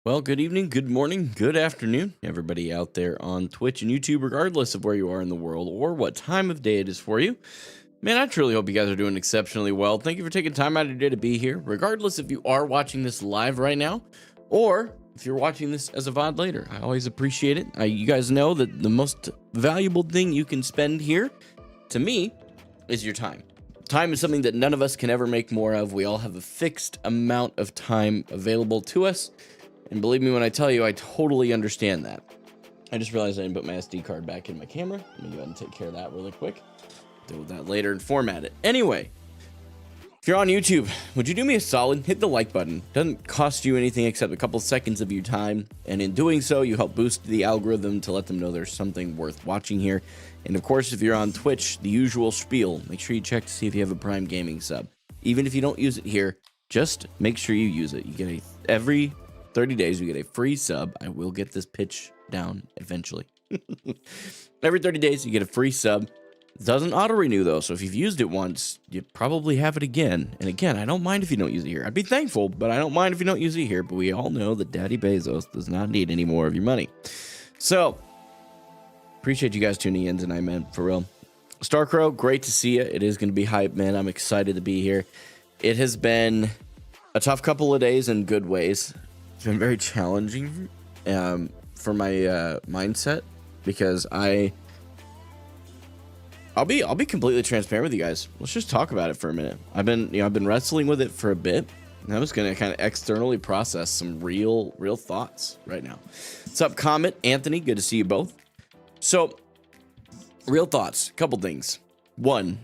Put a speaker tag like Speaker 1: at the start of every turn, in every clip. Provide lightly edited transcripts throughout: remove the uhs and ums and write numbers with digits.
Speaker 1: Well, good evening, good morning, good afternoon, everybody out there on Twitch and YouTube, regardless of where you are in the world or what time of day it is for you. Man, I truly hope you guys are doing exceptionally well. Thank you for taking time out of your day to be here, regardless if you are watching this live right now or if you're watching this as a VOD later. I always appreciate it. You guys know that the most valuable thing you can spend here, to me, is your time. Time is something that none of us can ever make more of. We all have a fixed amount of time available to us. And believe me when I tell you, I totally understand that. I just realized I didn't put my SD card back in my camera. Let me go ahead and take care of that really quick. Deal with that later and format it. Anyway, if you're on YouTube, would you do me a solid? Hit the like button. Doesn't cost you anything except a couple seconds of your time. And in doing so, you help boost the algorithm to let them know there's something worth watching here. And of course, if you're on Twitch, the usual spiel. Make sure you check to see if you have a Prime Gaming sub. Even if you don't use it here, just make sure you use it. You get every 30 days, you get a free sub. I will get this pitch down eventually. Every 30 days, you get a free sub. It doesn't auto-renew, though, so if you've used it once, you probably have it again. And again, I don't mind if you don't use it here. I'd be thankful, but I don't mind if you don't use it here. But we all know that Daddy Bezos does not need any more of your money. So, appreciate you guys tuning in tonight, man, for real. Starcrow, great to see you. It is going to be hype, man. I'm excited to be here. It has been a tough couple of days in good ways. It's been very challenging for my mindset because I'll be completely transparent with you guys. Let's just talk about it for a minute. I've been wrestling with it for a bit, and I'm just gonna kind of externally process some real thoughts right now. What's up, Comet, Anthony? Good to see you both. So, real thoughts. Couple things. One,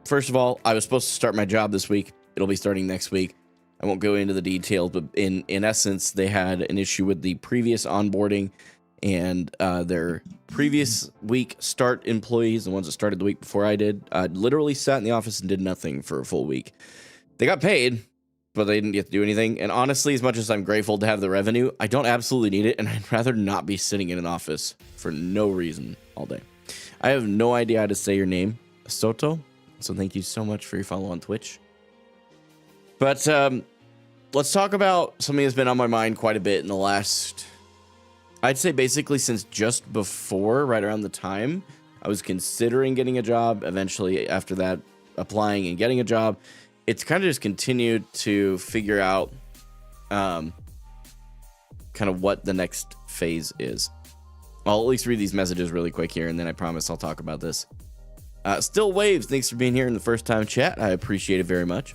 Speaker 1: first of all, I was supposed to start my job this week. It'll be starting next week. I won't go into the details, but in essence, they had an issue with the previous onboarding and their previous week start employees, the ones that started the week before I did, literally sat in the office and did nothing for a full week. They got paid, but they didn't get to do anything. And honestly, as much as I'm grateful to have the revenue, I don't absolutely need it, and I'd rather not be sitting in an office for no reason all day. I have no idea how to say your name, Soto, so thank you so much for your follow on Twitch. But let's talk about something that's been on my mind quite a bit in the last, I'd say basically since just before, right around the time I was considering getting a job, eventually after that applying and getting a job. It's kind of just continued to figure out kind of what the next phase is. I'll at least read these messages really quick here, and then I promise I'll talk about this. Still Waves, thanks for being here in the first time chat. I appreciate it very much.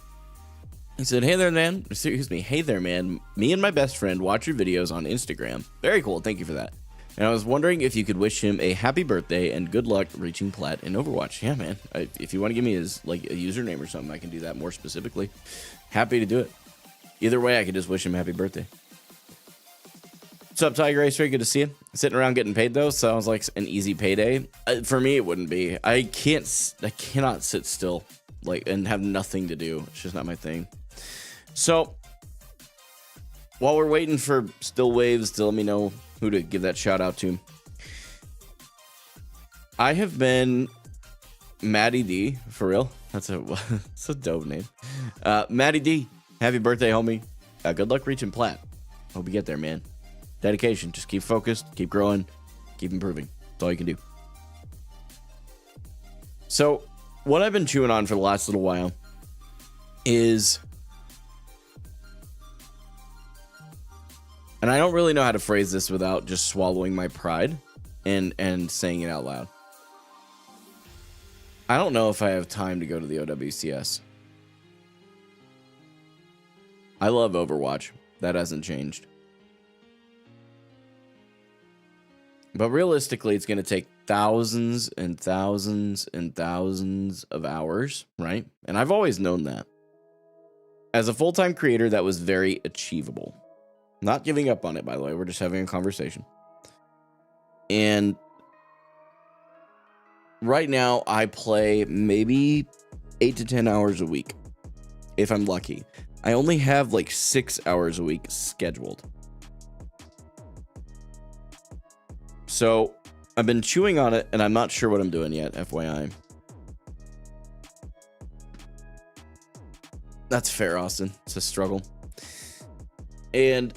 Speaker 1: He said, hey there, man. Excuse me. Hey there, man. Me and my best friend watch your videos on Instagram. Very cool. Thank you for that. And I was wondering if you could wish him a happy birthday and good luck reaching plat in Overwatch. Yeah, man. If you want to give me his like a username or something, I can do that more specifically. Happy to do it. Either way, I could just wish him happy birthday. What's up, Tiger Ace? Very good to see you. Sitting around getting paid though, sounds like an easy payday. For me, it wouldn't be. I cannot sit still like and have nothing to do. It's just not my thing. So, while we're waiting for Still Waves to let me know who to give that shout out to, I have been Maddie D, for real. That's a dope name. Maddie D, happy birthday, homie. Good luck reaching plat. Hope you get there, man. Dedication. Just keep focused, keep growing, keep improving. That's all you can do. So, what I've been chewing on for the last little while is, and I don't really know how to phrase this without just swallowing my pride and saying it out loud. I don't know if I have time to go to the OWCS. I love Overwatch. That hasn't changed. But realistically, it's going to take thousands and thousands and thousands of hours, right? And I've always known that. As a full-time creator, that was very achievable. Not giving up on it, by the way. We're just having a conversation. And right now, I play maybe 8 to 10 hours a week, if I'm lucky. I only have like 6 hours a week scheduled. So I've been chewing on it, and I'm not sure what I'm doing yet, FYI. That's fair, Austin. It's a struggle. And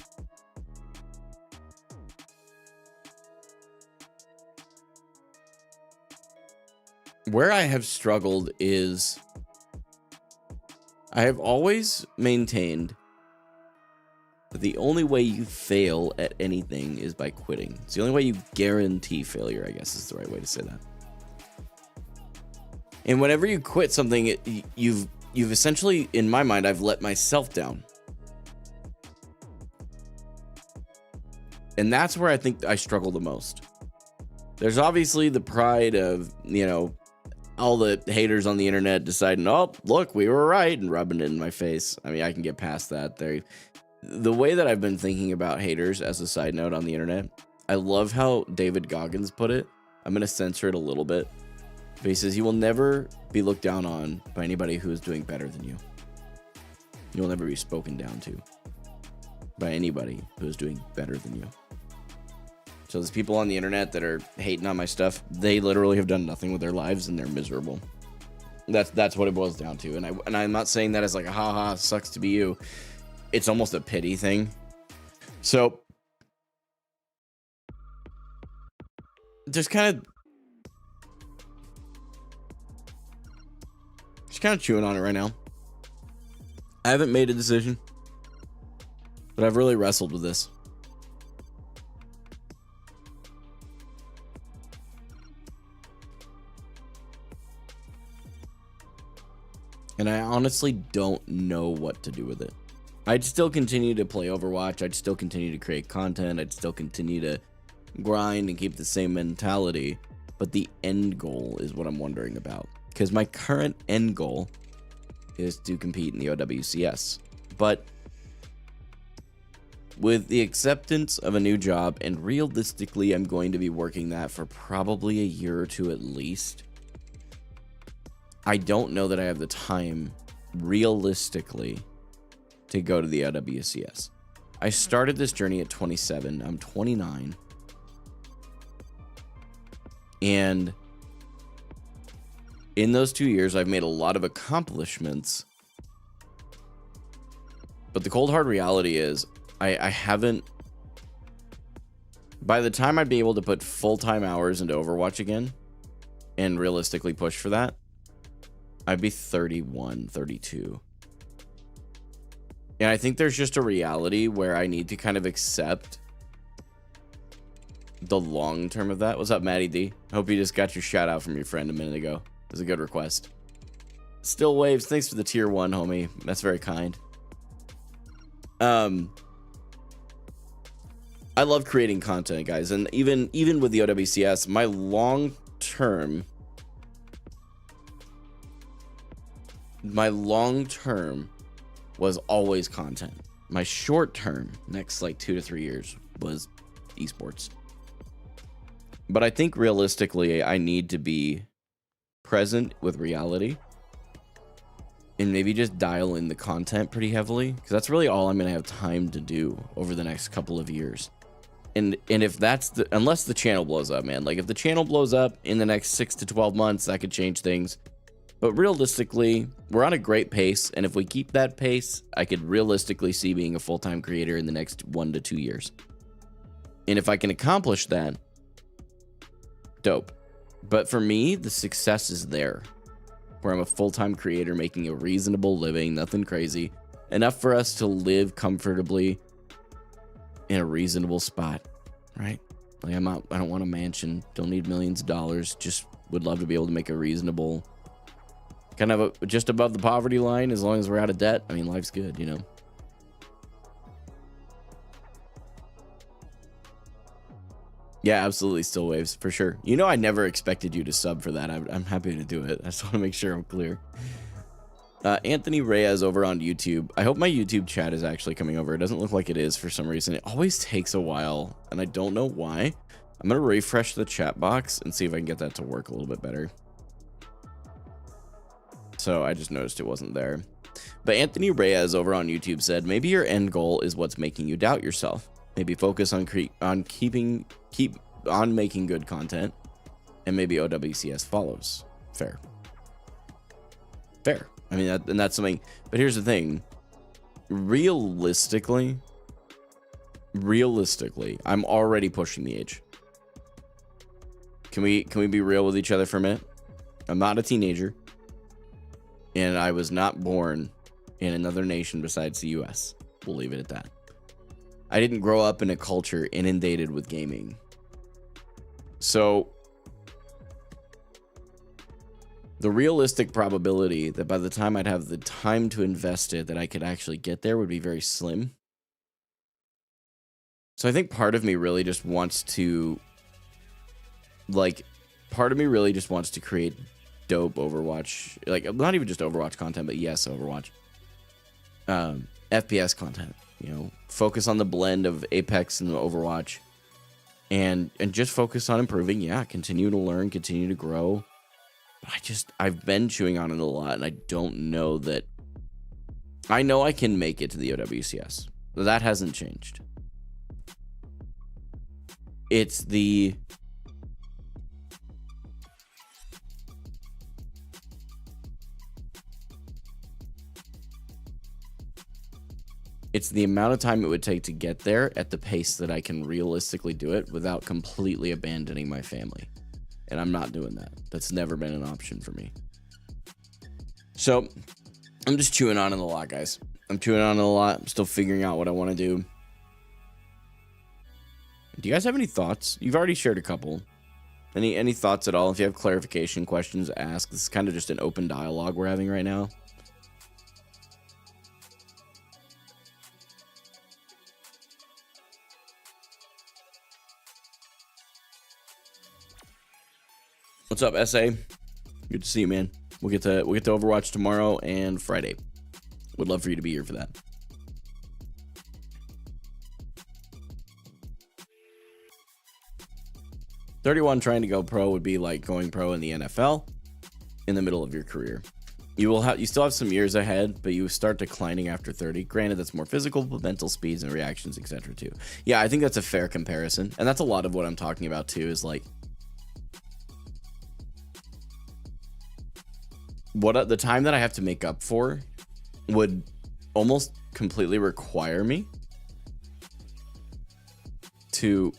Speaker 1: Where I have struggled is I have always maintained that the only way you fail at anything is by quitting. It's the only way you guarantee failure, I guess is the right way to say that. And whenever you quit something, you've essentially, in my mind, I've let myself down. And that's where I think I struggle the most. There's obviously the pride of, you know, all the haters on the internet deciding, oh, look, we were right, and rubbing it in my face. I mean, I can get past that. The way that I've been thinking about haters, as a side note on the internet, I love how David Goggins put it. I'm going to censor it a little bit. But he says, you will never be looked down on by anybody who is doing better than you. You'll never be spoken down to by anybody who is doing better than you. So there's people on the internet that are hating on my stuff. They literally have done nothing with their lives and they're miserable. That's what it boils down to. And I'm not saying that as like a haha, sucks to be you. It's almost a pity thing. So just kind of chewing on it right now. I haven't made a decision, but I've really wrestled with this. And I honestly don't know what to do with it. I'd still continue to play Overwatch. I'd still continue to create content. I'd still continue to grind and keep the same mentality. But the end goal is what I'm wondering about. Because my current end goal is to compete in the OWCS. But with the acceptance of a new job, and realistically, I'm going to be working that for probably a year or two at least. I don't know that I have the time, realistically, to go to the OWCS. I started this journey at 27. I'm 29. And in those 2 years, I've made a lot of accomplishments. But the cold, hard reality is, I haven't... By the time I'd be able to put full-time hours into Overwatch again, and realistically push for that, I'd be 31, 32. And I think there's just a reality where I need to kind of accept the long term of that. What's up, Maddie D? Hope you just got your shout out from your friend a minute ago. It was a good request. Still Waves, thanks for the tier 1, homie. That's very kind. I love creating content, guys. And even with the OWCS, my long term was always content. My short term, next like 2 to 3 years, was esports. But I think realistically, I need to be present with reality and maybe just dial in the content pretty heavily, because that's really all I'm going to have time to do over the next couple of years. And if that's unless the channel blows up, man, like if the channel blows up in the next 6 to 12 months, that could change things. But realistically, we're on a great pace, and if we keep that pace, I could realistically see being a full-time creator in the next 1 to 2 years. And if I can accomplish that, dope. But for me, the success is there, where I'm a full-time creator making a reasonable living, nothing crazy, enough for us to live comfortably in a reasonable spot, right? Like I don't want a mansion, don't need millions of dollars, just would love to be able to make a reasonable, kind of just above the poverty line, as long as we're out of debt. I mean, life's good, you know. Yeah, absolutely. Still Waves, for sure. You know, I never expected you to sub for that. I'm happy to do it. I just want to make sure I'm clear. Anthony Reyes over on YouTube. I hope my YouTube chat is actually coming over. It doesn't look like it is for some reason. It always takes a while, and I don't know why. I'm going to refresh the chat box and see if I can get that to work a little bit better. So I just noticed it wasn't there. But Anthony Reyes over on YouTube said, maybe your end goal is what's making you doubt yourself. Maybe focus on keep on making good content, and maybe OWCS follows. Fair. I mean, that's something. But here's the thing. Realistically, I'm already pushing the age. Can we be real with each other for a minute? I'm not a teenager, and I was not born in another nation besides the US. We'll leave it at that. I didn't grow up in a culture inundated with gaming. So the realistic probability that by the time I'd have the time to invest it, that I could actually get there would be very slim. So I think part of me really just wants to, create dope Overwatch, like not even just Overwatch content, but yes, Overwatch, FPS content, you know, focus on the blend of Apex and Overwatch, and just focus on improving. Yeah, continue to learn, continue to grow. But I've been chewing on it a lot, and I don't know that. I know I can make it to the OWCS. That hasn't changed. It's the amount of time it would take to get there at the pace that I can realistically do it without completely abandoning my family. And I'm not doing that. That's never been an option for me. So I'm just chewing on it a lot, guys. I'm chewing on it a lot. I'm still figuring out what I want to do. Do you guys have any thoughts? You've already shared a couple. Any thoughts at all? If you have clarification questions, ask. This is kind of just an open dialogue we're having right now. What's up, SA? Good to see you, man. We'll get to Overwatch tomorrow and Friday. Would love for you to be here for that. $31 trying to go pro would be like going pro in the NFL in the middle of your career. You still have some years ahead, but you start declining after 30. Granted, that's more physical, but mental speeds and reactions, etc. too. Yeah, I think that's a fair comparison, and that's a lot of what I'm talking about too. Is like what the time that I have to make up for would almost completely require me to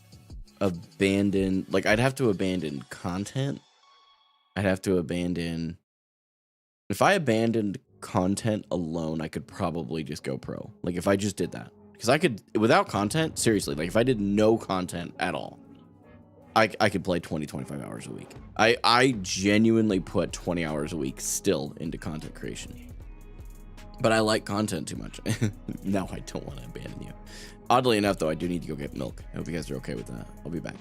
Speaker 1: abandon, like I'd have to abandon content. I'd have to abandon, if I abandoned content alone, I could probably just go pro. Like if I just did that, because I could, without content, seriously, like if I did no content at all, I could play 20-25 hours a week. I genuinely put 20 hours a week still into content creation, but I like content too much. Now I don't want to abandon you. Oddly enough, though, I do need to go get milk. I hope you guys are okay with that. I'll be back.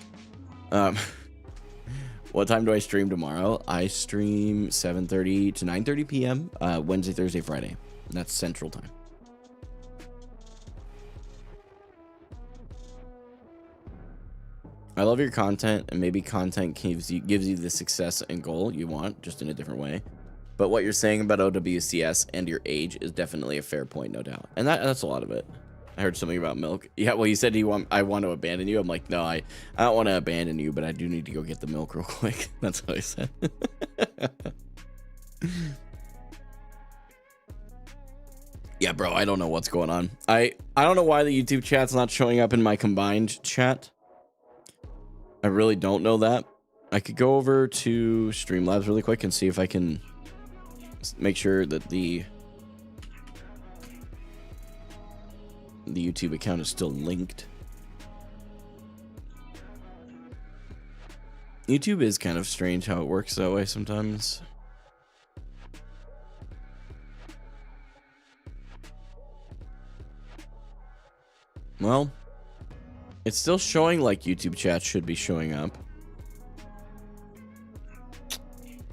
Speaker 1: What time do I stream tomorrow? I stream 7:30 to 9:30 p.m. Wednesday, Thursday, Friday. That's Central Time. I love your content, and maybe content gives you the success and goal you want, just in a different way. But what you're saying about OWCS and your age is definitely a fair point, no doubt. And that's a lot of it. I heard something about milk. Yeah, well, you said I want to abandon you. I'm like, no, I don't want to abandon you, but I do need to go get the milk real quick. That's what I said. Yeah, bro, I don't know what's going on. I don't know why the YouTube chat's not showing up in my combined chat. I really don't know that. I could go over to Streamlabs really quick and see if I can make sure that the YouTube account is still linked. YouTube is kind of strange how it works that way sometimes. Well, it's still showing like YouTube chat should be showing up.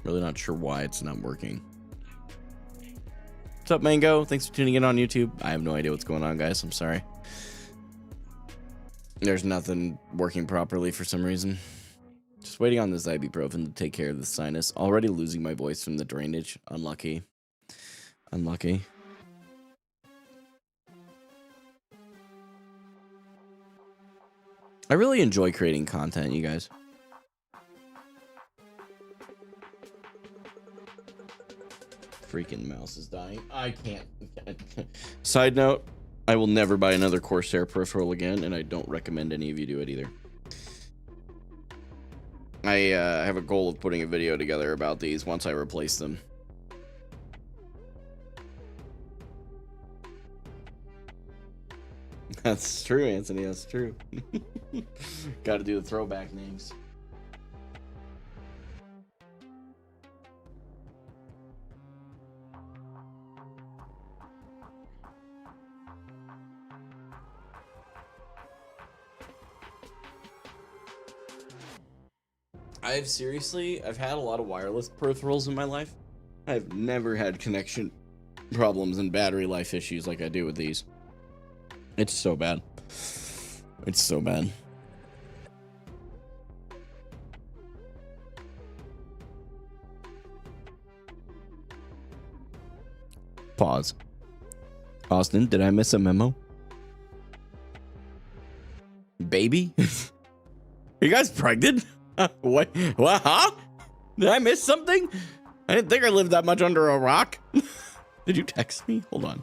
Speaker 1: Really not sure why it's not working. What's up, Mango? Thanks for tuning in on YouTube. I have no idea what's going on, guys. I'm sorry. There's nothing working properly for some reason. Just waiting on this ibuprofen to take care of the sinus. Already losing my voice from the drainage. Unlucky. Unlucky. I really enjoy creating content, you guys. Freaking mouse is dying. I can't. Side note, I will never buy another Corsair peripheral again, and I don't recommend any of you do it either. I have a goal of putting a video together about these once I replace them. That's true, Anthony. That's true. Got to do the throwback names. I've had a lot of wireless peripherals in my life. I've never had connection problems and battery life issues like I do with these. It's so bad. It's so bad. Pause. Austin, did I miss a memo? Baby? Are you guys pregnant? What? Huh? Did I miss something? I didn't think I lived that much under a rock. Did you text me? Hold on.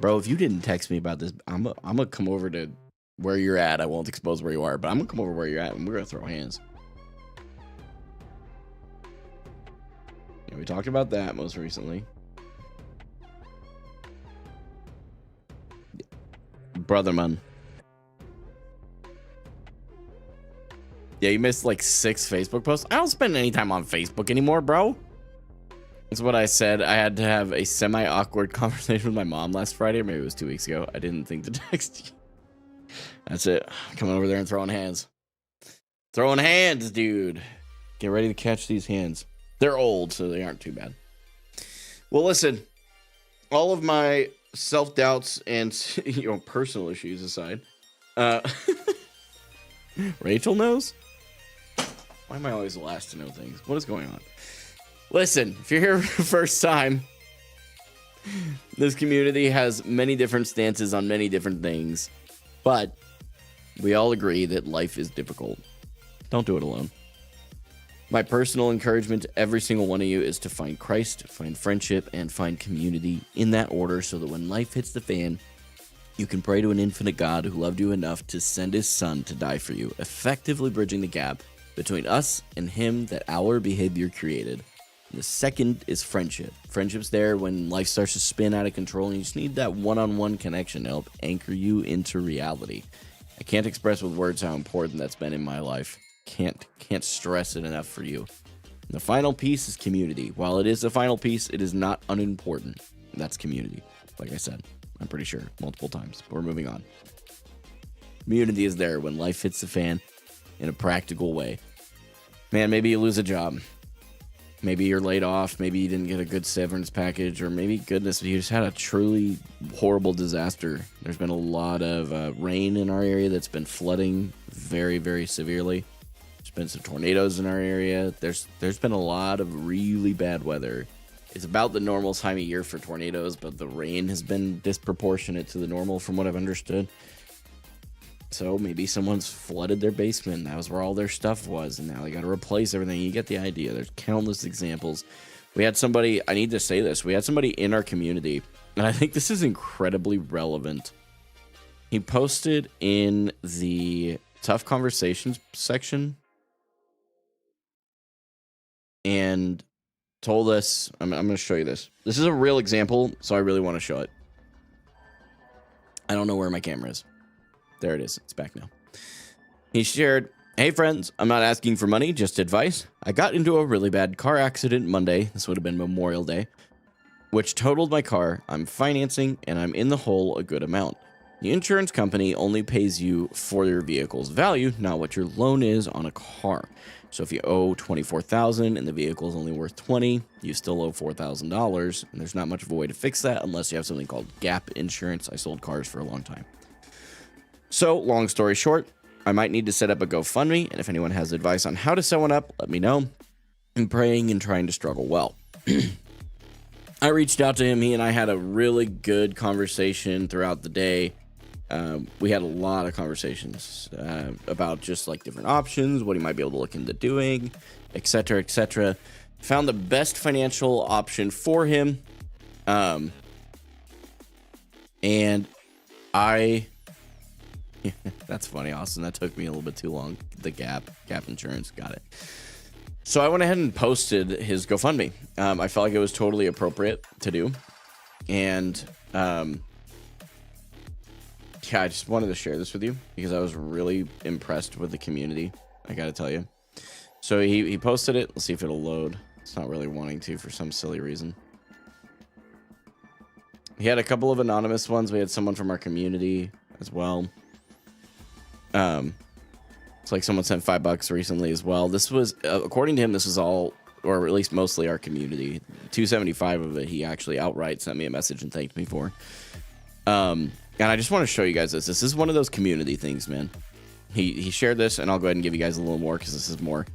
Speaker 1: Bro, if you didn't text me about this, I'm gonna come over to where you're at. I won't expose where you are, but I'm gonna come over where you're at and we're gonna throw hands. Yeah, we talked about that most recently. Brother, man. Yeah, you missed like 6 Facebook posts. I don't spend any time on Facebook anymore, bro. That's what I said. I had to have a semi-awkward conversation with my mom last Friday, or maybe it was 2 weeks ago. I didn't think to text you. That's it. Coming over there and throwing hands. Throwing hands, dude. Get ready to catch these hands. They're old, so they aren't too bad. Well, listen. All of my self-doubts and personal issues aside, Rachel knows? Why am I always the last to know things? What is going on? Listen, if you're here for the first time, this community has many different stances on many different things, but we all agree that life is difficult. Don't do it alone. My personal encouragement to every single one of you is to find Christ, find friendship, and find community in that order so that when life hits the fan, you can pray to an infinite God who loved you enough to send his son to die for you, effectively bridging the gap between us and him that our behavior created. And the second is friendship. Friendship's there when life starts to spin out of control and you just need that one-on-one connection to help anchor you into reality. I can't express with words how important that's been in my life. Can't stress it enough for you. And the final piece is community. While it is the final piece, it is not unimportant. That's community, like I said. I'm pretty sure multiple times, but we're moving on. Community is there when life hits the fan in a practical way. Man, maybe you lose a job. Maybe you're laid off. Maybe you didn't get a good severance package, or maybe, goodness, you just had a truly horrible disaster. There's been a lot of rain in our area that's been flooding very, very severely. There's been some tornadoes in our area. There's been a lot of really bad weather. It's about the normal time of year for tornadoes, but the rain has been disproportionate to the normal from what I've understood. So maybe someone's flooded their basement. That was where all their stuff was, and now they got to replace everything. You get the idea. There's countless examples. We had somebody, I need to say this, we had somebody in our community, and I think this is incredibly relevant. He posted in the Tough Conversations section and told us, I'm going to show you this. This is a real example, so I really want to show it. I don't know where my camera is. There it is. It's back now. He shared, "Hey friends, I'm not asking for money, just advice. I got into a really bad car accident Monday," this would have been Memorial Day, "which totaled my car. I'm financing and I'm in the hole a good amount. The insurance company only pays you for your vehicle's value, not what your loan is on a car. So if you owe $24,000 and the vehicle is only worth $20,000, you still owe $4,000, and there's not much of a way to fix that unless you have something called gap insurance. I sold cars for a long time. So, long story short, I might need to set up a GoFundMe, and if anyone has advice on how to set one up, let me know. I'm praying and trying to struggle well." I reached out to him. He and I had a really good conversation throughout the day. We had a lot of conversations about just like different options, what he might be able to look into doing, etc., etc. Found the best financial option for him. And I That's funny, Austin. That took me a little bit too long. The Gap insurance, got it. So I went ahead and posted his GoFundMe. I felt like it was totally appropriate to do, and yeah, I just wanted to share this with you because I was really impressed with the community. I got to tell you. So he posted it. Let's see if it'll load. It's not really wanting to for some silly reason. He had a couple of anonymous ones. We had someone from our community as well. It's like someone sent $5 recently as well. This was, according to him, this was all, or at least mostly our community. 275 of it, he actually outright sent me a message and thanked me for. And I just want to show you guys this. This is one of those community things, man. He shared this, and I'll go ahead and give you guys a little more because this is more.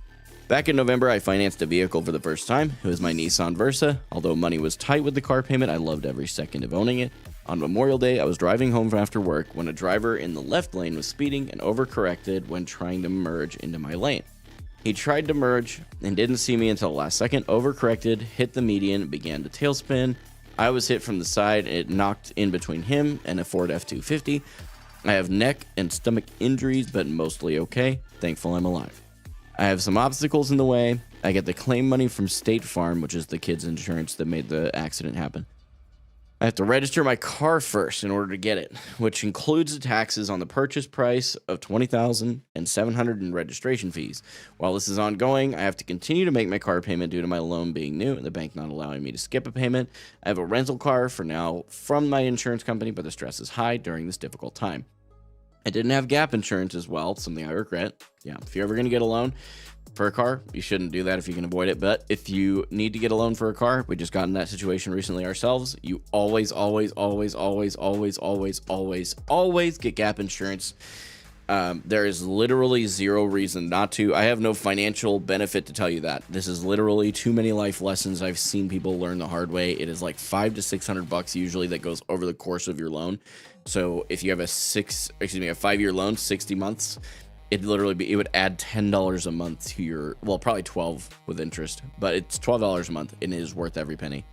Speaker 1: Back in November, I financed a vehicle for the first time. It was my Nissan Versa. Although money was tight with the car payment, I loved every second of owning it. On Memorial Day, I was driving home after work when a driver in the left lane was speeding and overcorrected when trying to merge into my lane. He tried to merge and didn't see me until the last second, overcorrected, hit the median, began to tailspin. I was hit from the side, and it knocked in between him and a Ford F-250. I have neck and stomach injuries, but mostly okay. Thankful I'm alive. I have some obstacles in the way. I get the claim money from State Farm, which is the kids' insurance that made the accident happen. I have to register my car first in order to get it, which includes the taxes on the purchase price of $20,700 in registration fees. While this is ongoing, I have to continue to make my car payment due to my loan being new and the bank not allowing me to skip a payment. I have a rental car for now from my insurance company, but the stress is high during this difficult time. I didn't have gap insurance as well, something I regret. Yeah, if you're ever going to get a loan for a car, you shouldn't do that if you can avoid it. But if you need to get a loan for a car, we just got in that situation recently ourselves. You always get gap insurance. There is literally zero reason not to. I have no financial benefit to tell you that. This is literally too many life lessons I've seen people learn the hard way. It is like $500 to $600 usually that goes over the course of your loan. So if you have a 5-year loan, 60 months, it would add $10 a month to your, well, probably 12 with interest, but it's $12 a month and it is worth every penny.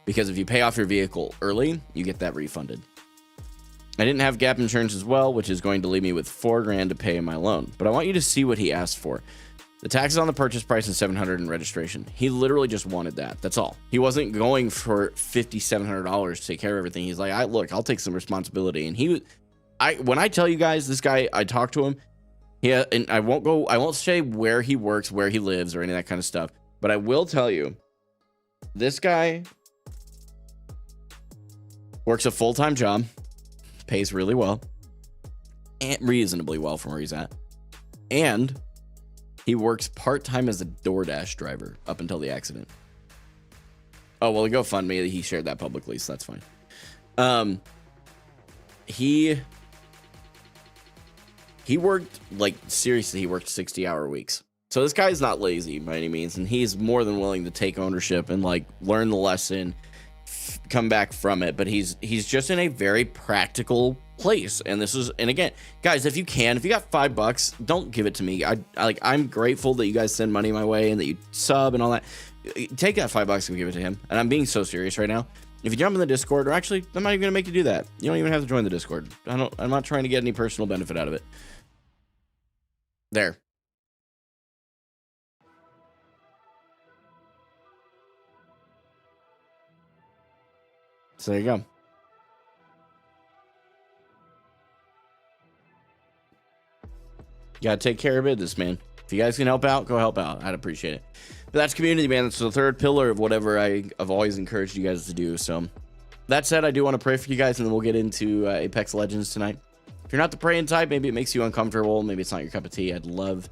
Speaker 1: Because if you pay off your vehicle early, you get that refunded. I didn't have gap insurance as well, which is going to leave me with $4,000 to pay my loan. But I want you to see what he asked for. The taxes on the purchase price and $700 in registration. He literally just wanted that. That's all. He wasn't going for $5,700 to take care of everything. He's like, look, I'll take some responsibility. And when I tell you guys, this guy, I talked to him. Yeah, and I won't say where he works, where he lives, or any of that kind of stuff. But I will tell you, this guy works a full-time job, pays really well, and reasonably well from where he's at, and he works part-time as a DoorDash driver up until the accident. Oh, well, the GoFundMe, he shared that publicly, so that's fine. He worked, like, seriously, he worked 60-hour weeks. So this guy's not lazy by any means, and he's more than willing to take ownership and, like, learn the lesson, come back from it. But he's just in a very practical place. And again, guys, if you got $5, don't give it to me. I'm grateful that you guys send money my way and that you sub and all that. Take that $5 and give it to him. And I'm being so serious right now. If you jump in the Discord, or actually, I'm not even gonna make you do that. You don't even have to join the Discord. I'm not trying to get any personal benefit out of it. There. So there you go. You gotta take care of business, man. If you guys can help out, go help out. I'd appreciate it. But that's community, man. That's the third pillar of whatever I've always encouraged you guys to do. So that said, I do want to pray for you guys, and then we'll get into Apex Legends tonight. If you're not the praying type, maybe it makes you uncomfortable. Maybe it's not your cup of tea. I'd love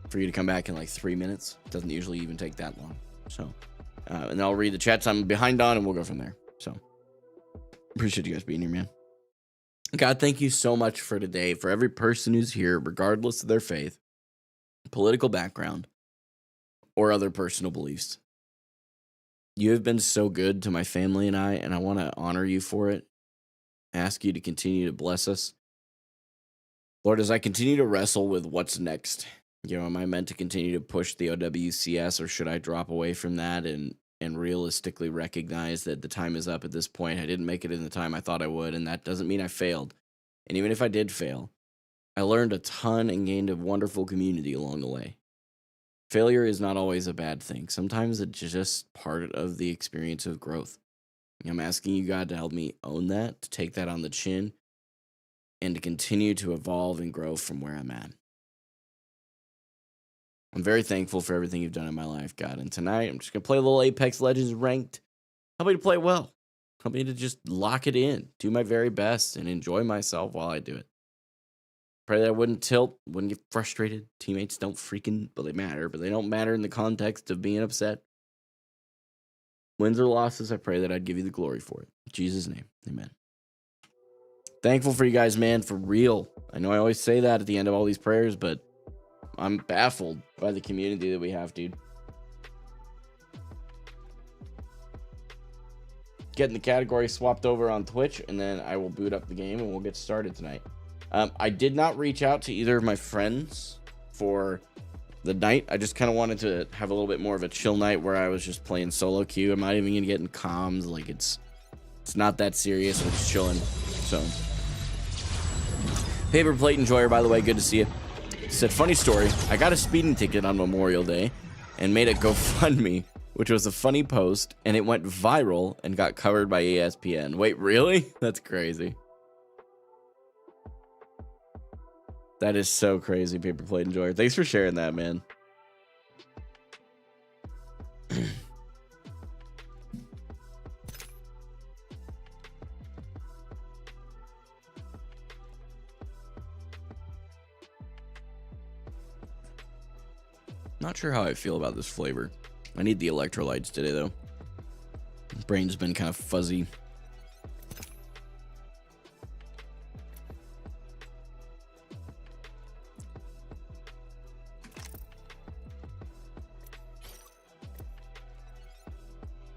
Speaker 1: for you to come back in like 3 minutes. It doesn't usually even take that long. So, and then I'll read the chats I'm behind on, and we'll go from there. So appreciate you guys being here, man. God, thank you so much for today, for every person who's here, regardless of their faith, political background, or other personal beliefs. You have been so good to my family and I want to honor you for it. Ask you to continue to bless us. Lord, as I continue to wrestle with what's next, am I meant to continue to push the OWCS, or should I drop away from that and realistically recognize that the time is up at this point? I didn't make it in the time I thought I would, and that doesn't mean I failed. And even if I did fail, I learned a ton and gained a wonderful community along the way. Failure is not always a bad thing. Sometimes it's just part of the experience of growth. I'm asking you, God, to help me own that, to take that on the chin, and to continue to evolve and grow from where I'm at. I'm very thankful for everything you've done in my life, God. And tonight, I'm just going to play a little Apex Legends ranked. Help me to play well. Help me to just lock it in, do my very best, and enjoy myself while I do it. Pray that I wouldn't tilt, wouldn't get frustrated. Teammates don't freaking, but they matter, but they don't matter in the context of being upset. Wins or losses, I pray that I'd give you the glory for it. In Jesus' name, amen. Thankful for you guys, man, for real. I know I always say that at the end of all these prayers, but I'm baffled by the community that we have, dude. Getting the category swapped over on Twitch, and then I will boot up the game, and we'll get started tonight. I did not reach out to either of my friends for the night. I just kind of wanted to have a little bit more of a chill night where I was just playing solo queue. I'm not even gonna get in comms. Like it's not that serious. I'm just chilling. So, Paper Plate Enjoyer, by the way, good to see you. He said, funny story. I got a speeding ticket on Memorial Day and made a GoFundMe, which was a funny post, and it went viral and got covered by ESPN. Wait, really? That's crazy. That is so crazy, Paper Plate Enjoyer. Thanks for sharing that, man. Not sure how I feel about this flavor. I need the electrolytes today, though. Brain's been kind of fuzzy.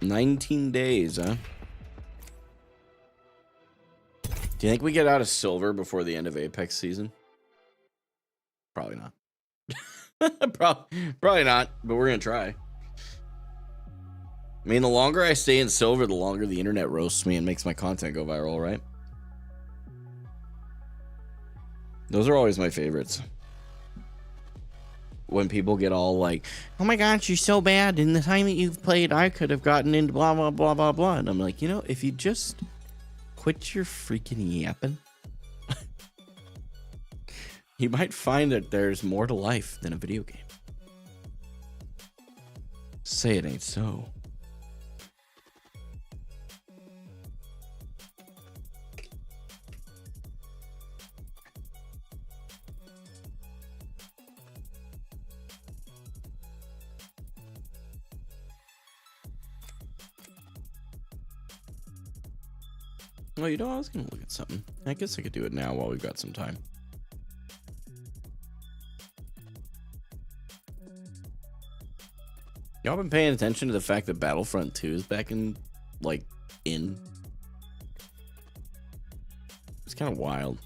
Speaker 1: $19 days, huh? Do you think we get out of silver before the end of Apex season? Probably not. Probably not, but we're gonna try. I mean, the longer I stay in silver, the longer the internet roasts me and makes my content go viral, right? Those are always my favorites. When people get all like, oh my gosh, you're so bad. In the time that you've played, I could have gotten into blah, blah, blah, blah, blah. And I'm like, you know, if you just quit your freaking yapping, you might find that there's more to life than a video game. Say it ain't so. Well, you know, I was gonna look at something. I guess I could do it now while we've got some time. Y'all been paying attention to the fact that Battlefront 2 is back in, like, in? It's kind of wild.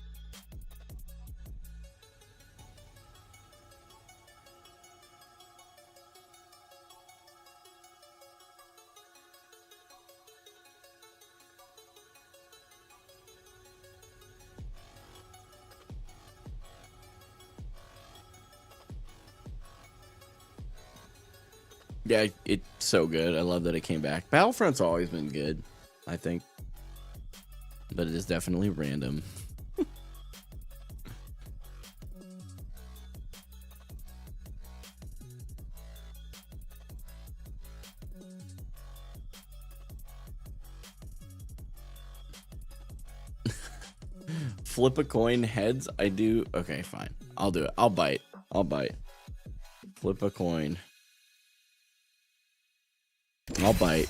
Speaker 1: Yeah, it's so good. I love that it came back. Battlefront's always been good, I think. But it is definitely random. Flip a coin heads? I do. Okay, fine. I'll do it. I'll bite. Flip a coin. I'll bite.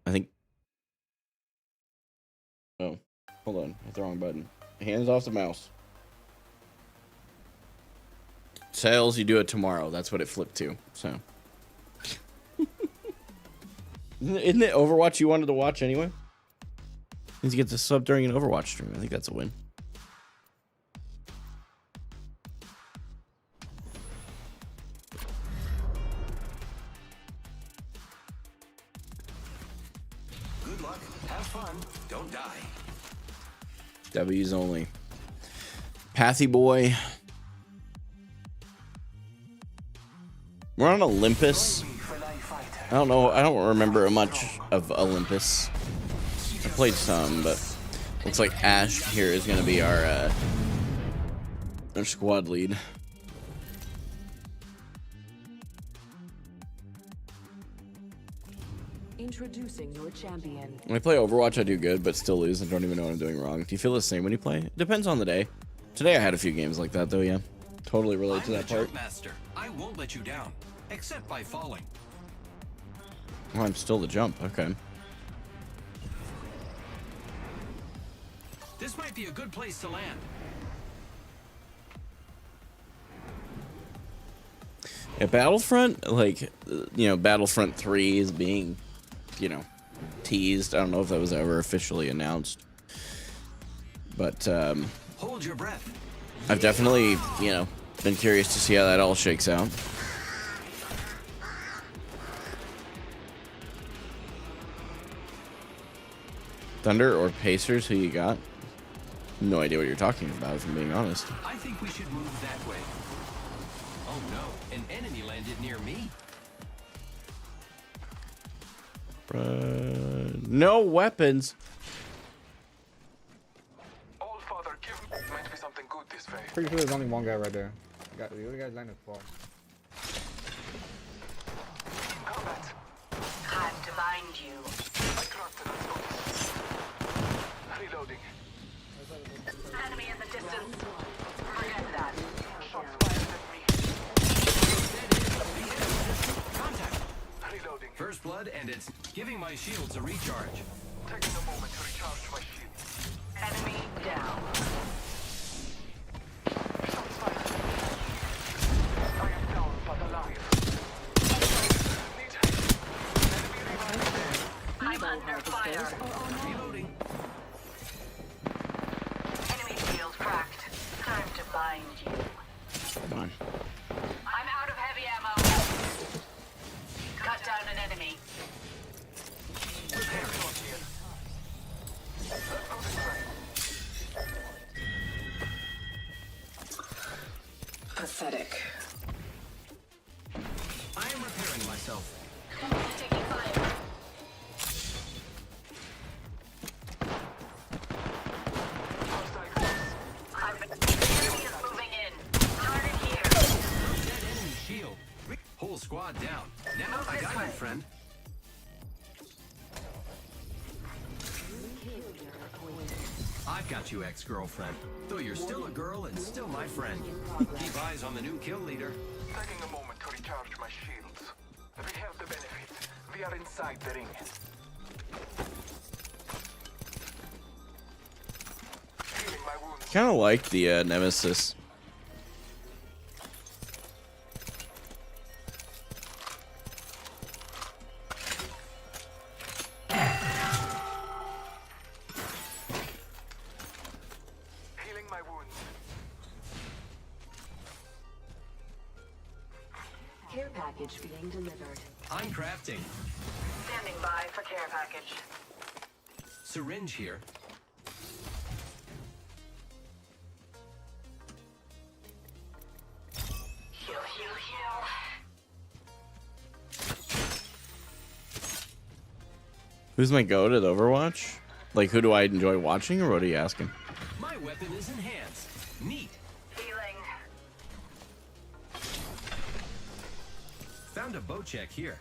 Speaker 1: I think. Oh, hold on. Hit the wrong button. Hands off the mouse. Tails, you do it tomorrow. That's what it flipped to. So. Isn't it Overwatch you wanted to watch anyway? Means you get to sub during an Overwatch stream. I think that's a win.
Speaker 2: Good luck. Have fun. Don't die.
Speaker 1: W's only. Pathy boy. We're on Olympus. I don't know. I don't remember much of Olympus. I played some, but looks like Ash here is going to be our squad lead.
Speaker 2: Introducing your champion.
Speaker 1: When I play Overwatch, I do good, but still lose and don't even know what I'm doing wrong. Do you feel the same when you play? It depends on the day. Today I had a few games like that, though, yeah. Totally relate to that part.
Speaker 3: Master. I won't let you down, except by falling.
Speaker 1: Oh, I'm still the jump. Okay.
Speaker 3: This might be a good place to land.
Speaker 1: Yeah, Battlefront, like, you know, Battlefront 3 is being, you know, teased. I don't know if that was ever officially announced. But,
Speaker 3: Hold your breath.
Speaker 1: I've definitely, you know, been curious to see how that all shakes out. Thunder or Pacers, who you got? No idea what you're talking about, if I'm being honest.
Speaker 3: I think we should move that way. Oh no, an enemy landed near me.
Speaker 1: No weapons.
Speaker 4: All father, give me. Might be something good this way.
Speaker 5: Pretty sure there's only one guy right there. The other guy's landed far.
Speaker 4: Combat.
Speaker 2: Time to bind you.
Speaker 4: I crafted a notice. Reloading.
Speaker 2: Enemy in the distance. Forget that.
Speaker 4: Shots fired at me.
Speaker 3: Contact.
Speaker 4: Reloading.
Speaker 3: First blood, and it's giving my shields a recharge.
Speaker 4: Taking a moment to recharge my shield.
Speaker 2: Enemy down.
Speaker 4: Shots fired. I am down, but alive. Need help. Enemy revived.
Speaker 2: I'm under fire.
Speaker 3: Reloading.
Speaker 2: Enemy shield cracked. Time to bind you.
Speaker 1: Come on.
Speaker 2: I'm out of heavy ammo. Cut down an enemy.
Speaker 4: Repair shot here. Let's go this way.
Speaker 2: Pathetic.
Speaker 3: I am repairing myself.
Speaker 2: Taking fire.
Speaker 4: Hostile close.
Speaker 2: Enemy is moving in. Target here.
Speaker 3: Dead enemy shield. Whole squad down. Now I got you, friend. I've got you, ex-girlfriend. Though you're still a girl and still my friend. Keep eyes on the new kill leader.
Speaker 4: Taking a moment to recharge my shields. We have the benefit. We are inside the ring. Healing my wounds.
Speaker 1: Kind of like the Nemesis.
Speaker 4: Healing my wounds.
Speaker 2: Care package being delivered.
Speaker 3: I'm crafting.
Speaker 2: Standing by for care package.
Speaker 3: Syringe here.
Speaker 2: Heal, heal, heal.
Speaker 1: Who's my goat at Overwatch? Like, who do I enjoy watching, or what are you asking?
Speaker 3: My weapon is enhanced. Neat.
Speaker 2: Healing.
Speaker 3: Found a boat check here.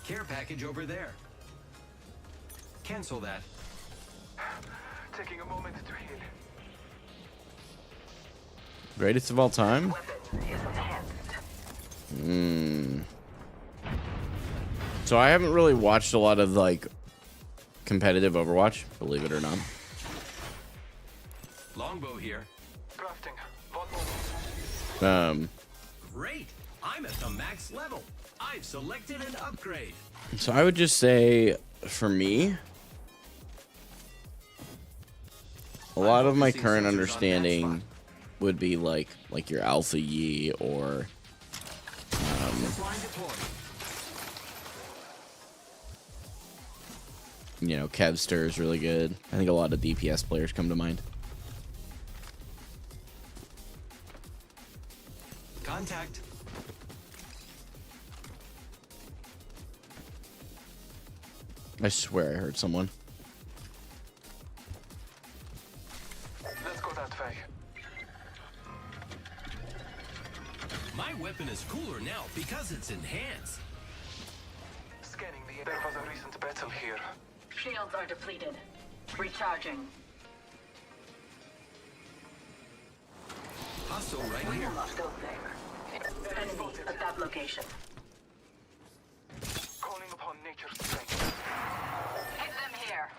Speaker 3: Care package over there. Cancel that.
Speaker 4: Taking a moment to heal.
Speaker 1: Greatest of all time?
Speaker 2: Weapon is enhanced.
Speaker 1: So I haven't really watched a lot of, like, competitive Overwatch, believe it or not.
Speaker 3: Longbow here.
Speaker 4: Crafting. One moment.
Speaker 3: Great. I'm at the max level. I've selected an upgrade.
Speaker 1: So I would just say, for me, a lot of my current understanding would be like your Alpha Yi or
Speaker 3: Line deployed.
Speaker 1: You know, Kevster is really good. I think a lot of DPS players come to mind.
Speaker 3: Contact.
Speaker 1: I swear I heard someone.
Speaker 4: Let's go that way.
Speaker 3: My weapon is cooler now because it's enhanced.
Speaker 4: Scanning the. There was a recent battle here.
Speaker 2: Shields are depleted. Recharging.
Speaker 3: Hostile right
Speaker 2: We
Speaker 3: here.
Speaker 2: will not go there. Enemy at that location.
Speaker 4: Calling upon nature's strength.
Speaker 2: Hit them here.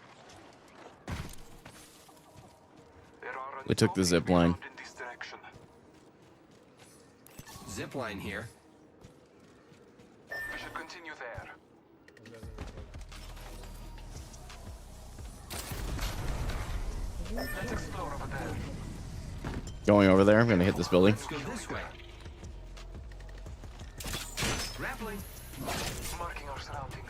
Speaker 4: There are
Speaker 1: We took the zip line.
Speaker 4: in this direction.
Speaker 3: Zip line here.
Speaker 4: We should continue there. Let's explore over there.
Speaker 1: Going over there. I'm gonna hit this building.
Speaker 3: Let's go this way. Grappling.
Speaker 4: Marking our surroundings.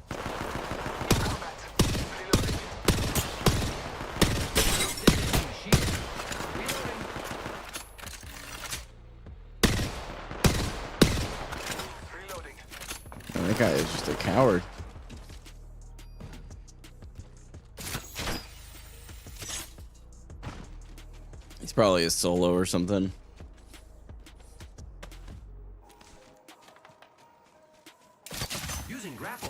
Speaker 4: Combat. Reloading.
Speaker 3: Shield. Reloading.
Speaker 4: Reloading.
Speaker 1: Oh, that guy is just a coward. He's probably a solo or something.
Speaker 3: Using grapple.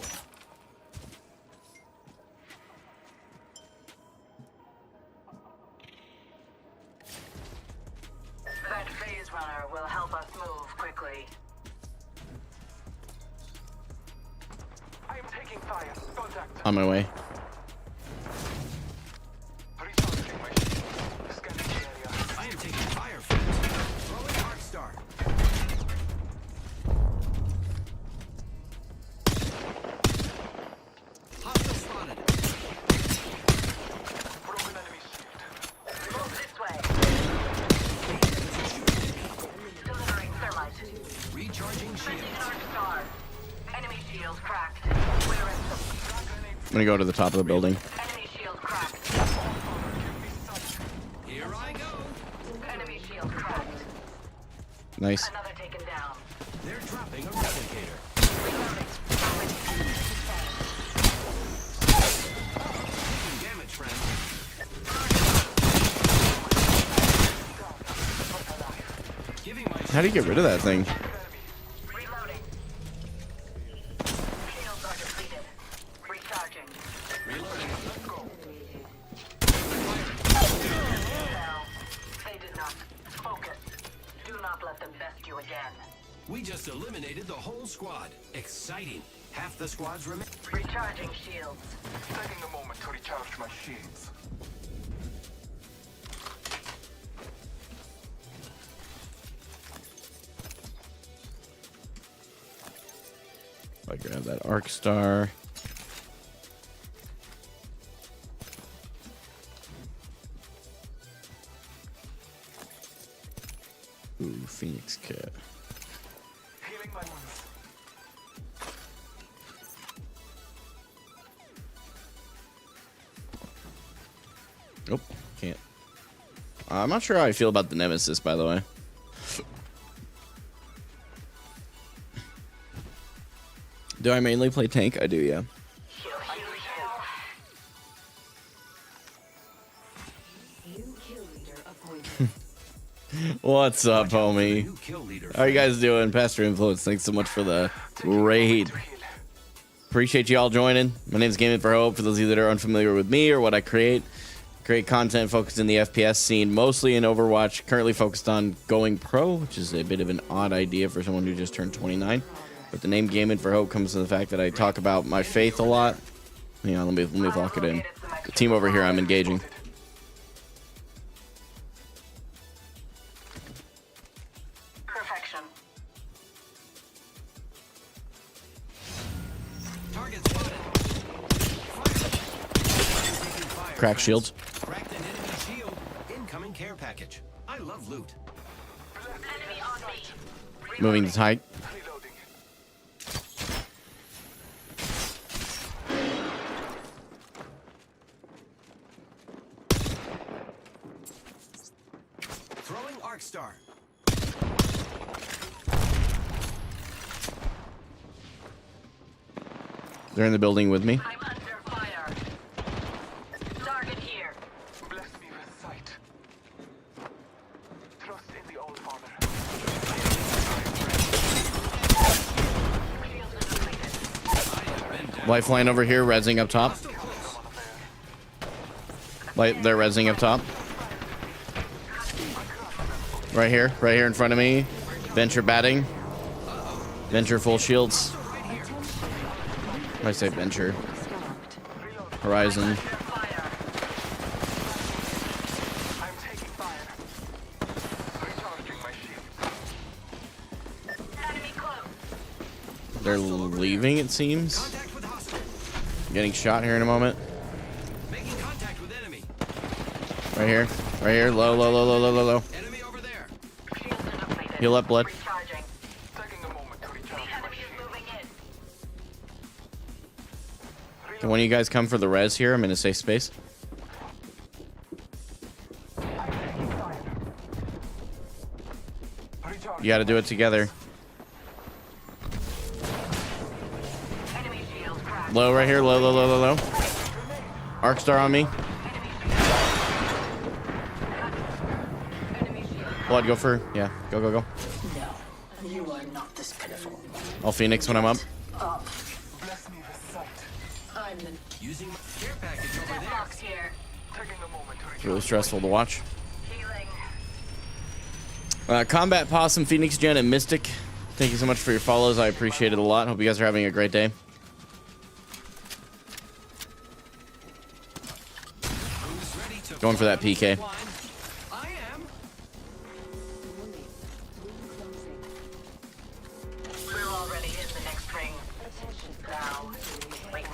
Speaker 2: That phase runner will help us move quickly.
Speaker 4: I am taking fire. Contact.
Speaker 1: On my way.
Speaker 4: Recharging my shield. Scanning the area.
Speaker 3: I am taking fire, friends. Throwing arc star. Hostile spotted.
Speaker 4: Broken enemy shield.
Speaker 2: Move this way. Delivering thermite.
Speaker 3: Recharging
Speaker 2: Sending
Speaker 3: shield.
Speaker 2: an arc star. Enemy shield cracked. Clearance.
Speaker 1: I'm gonna go to the top of the building.
Speaker 2: Enemy shield cracked.
Speaker 3: Here I go.
Speaker 2: Enemy shield cracked.
Speaker 1: Nice.
Speaker 2: Another taken down.
Speaker 3: They're dropping a replicator.
Speaker 2: Reloading.
Speaker 3: Taking damage, friend. Giving my
Speaker 1: How do you get rid of that thing?
Speaker 2: Reloading. Shields are depleted. Recharging.
Speaker 3: reloading.
Speaker 4: Let's go.
Speaker 2: No, they did not. Focus. Do not let them best you again.
Speaker 3: We just eliminated the whole squad. Exciting. Half the squads remain.
Speaker 2: Recharging shields.
Speaker 4: Taking a moment to recharge my shields.
Speaker 1: I grab that arc star. Ooh, Phoenix kit.
Speaker 4: Healing my wounds.
Speaker 1: Nope, can't. I'm not sure how I feel about the Nemesis, by the way. Do I mainly play tank? I do, yeah.
Speaker 2: Heal, heal, heal.
Speaker 1: What's up, homie?
Speaker 3: New kill leader.
Speaker 1: How are you guys doing? Pastor Influence, thanks so much for the raid.
Speaker 4: To heal.
Speaker 1: Appreciate you all joining. My name is Gaming for Hope. For those of you that are unfamiliar with me or what I create content focused in the FPS scene, mostly in Overwatch. Currently focused on going pro, which is a bit of an odd idea for someone who just turned 29. But the name Gaming for Hope comes from the fact that I talk about my faith a lot. You know, let me lock it in. The team over here, I'm engaging.
Speaker 2: Perfection.
Speaker 3: Target spotted. Fire.
Speaker 1: Crack shields.
Speaker 3: Cracked an enemy shield. Incoming care package. I love loot.
Speaker 2: Enemy on me.
Speaker 1: Moving to tight.
Speaker 4: Reloading.
Speaker 3: star.
Speaker 1: They're in the building with me.
Speaker 2: I'm under fire. Target here.
Speaker 4: Bless me with sight. Trust in the All Father.
Speaker 2: Shields are depleted.
Speaker 3: I have been down.
Speaker 1: Lifeline over here, rezzing up top.
Speaker 3: Still close.
Speaker 1: Light, they're rezzing up top. Right here in front of me. Venture batting. Venture full shields. I say Venture. Horizon.
Speaker 2: Under fire.
Speaker 4: I'm taking fire. Recharging my shields.
Speaker 2: Enemy close.
Speaker 1: They're leaving, it seems.
Speaker 3: Contact with hostile.
Speaker 1: Getting shot here in a moment.
Speaker 3: Making contact with enemy.
Speaker 1: Right here. Right here. Low, low, low, low, low, low, low.
Speaker 3: Enemy over there.
Speaker 2: Shields are depleted.
Speaker 1: Heal up, blood.
Speaker 2: Recharging.
Speaker 4: Taking a moment to
Speaker 2: The
Speaker 4: recharge my
Speaker 2: enemy is
Speaker 4: shields.
Speaker 2: moving in.
Speaker 1: Can one of you guys come for the res here? I'm in a safe space. You gotta do it together.
Speaker 2: Enemy shield cracked.
Speaker 1: Low right here. Low, low, low, low, low. Arc star on me.
Speaker 2: Enemy shield.
Speaker 1: Blood, go for. Yeah, go, go, go.
Speaker 2: No, you are not this pitiful.
Speaker 1: I'll Phoenix when I'm up.
Speaker 2: Up.
Speaker 4: Bless me with sight.
Speaker 2: I'm the
Speaker 3: Using my care package over there.
Speaker 2: box here.
Speaker 4: Taking a moment to
Speaker 1: It's
Speaker 4: recharge.
Speaker 1: really stressful to watch.
Speaker 2: Healing.
Speaker 1: Combat Possum, Phoenix Gen, and Mystic. Thank you so much for your follows. I appreciate it a lot. Hope you guys are having a great day.
Speaker 3: Who's ready to
Speaker 1: Going for that
Speaker 3: fly
Speaker 1: PK.
Speaker 3: the line? I am.
Speaker 2: We're already in the next ring. Now, wait.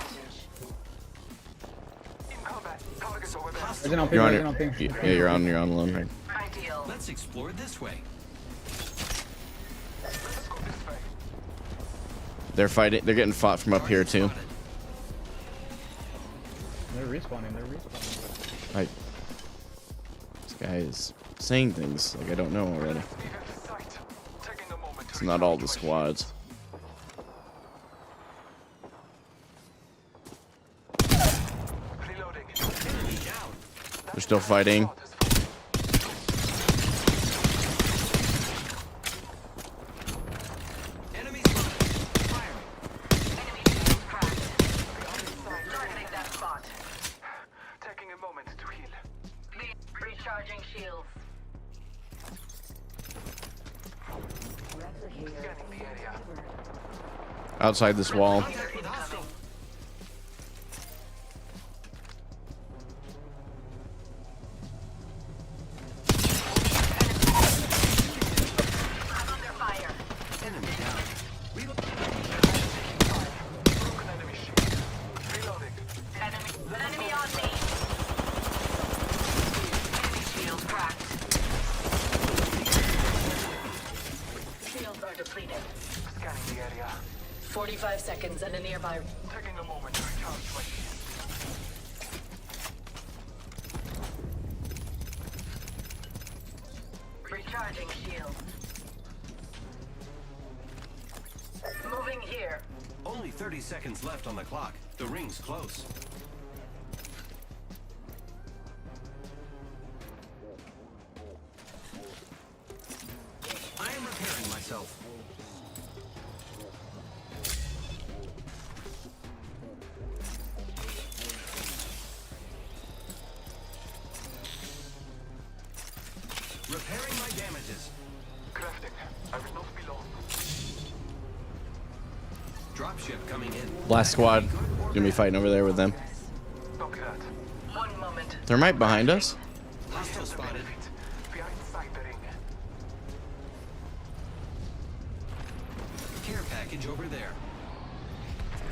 Speaker 4: In combat. Targets over there.
Speaker 5: Resin on ping,
Speaker 1: You're on
Speaker 5: resin on
Speaker 1: your,
Speaker 5: ping.
Speaker 1: yeah, you're on alone, right?
Speaker 2: Ideal.
Speaker 3: Let's explore this way.
Speaker 4: Let's go this way.
Speaker 1: They're fighting. They're getting fought from up here too.
Speaker 3: Spotted.
Speaker 5: They're respawning, they're respawning.
Speaker 1: This guy is saying things like I don't know already.
Speaker 4: Bless me with sight. Taking a moment to
Speaker 1: It's not all the
Speaker 4: recharge my shields.
Speaker 1: squads.
Speaker 4: Reloading.
Speaker 3: Enemy down.
Speaker 1: They're still fighting.
Speaker 3: Enemy spotted. Firing.
Speaker 2: Enemy shield cracked. Targeting that spot.
Speaker 4: Taking a moment to heal.
Speaker 2: Recharging shields.
Speaker 4: Scanning the area.
Speaker 1: Outside this wall.
Speaker 3: Contact with hostile.
Speaker 2: I'm under fire.
Speaker 3: Enemy down. Reload.
Speaker 4: Broken enemy shield. Reloading.
Speaker 2: Enemy on me. Enemy shield cracked. Shields are depleted.
Speaker 4: Scanning the area.
Speaker 2: 45 seconds and a nearby.
Speaker 4: Taking a moment to recharge my shield.
Speaker 2: Recharging shield. Moving here.
Speaker 3: Only 30 seconds left on the clock. The ring's close. I am repairing myself. Repairing my damages.
Speaker 4: Crafting. I will not be long.
Speaker 3: Dropship coming in.
Speaker 1: Last squad. Gonna be fighting over there with them.
Speaker 4: Copy that.
Speaker 2: 1 moment.
Speaker 1: Thermite behind us.
Speaker 3: Hostile spotted.
Speaker 4: Benefit. We are inside the ring.
Speaker 3: Care package over there.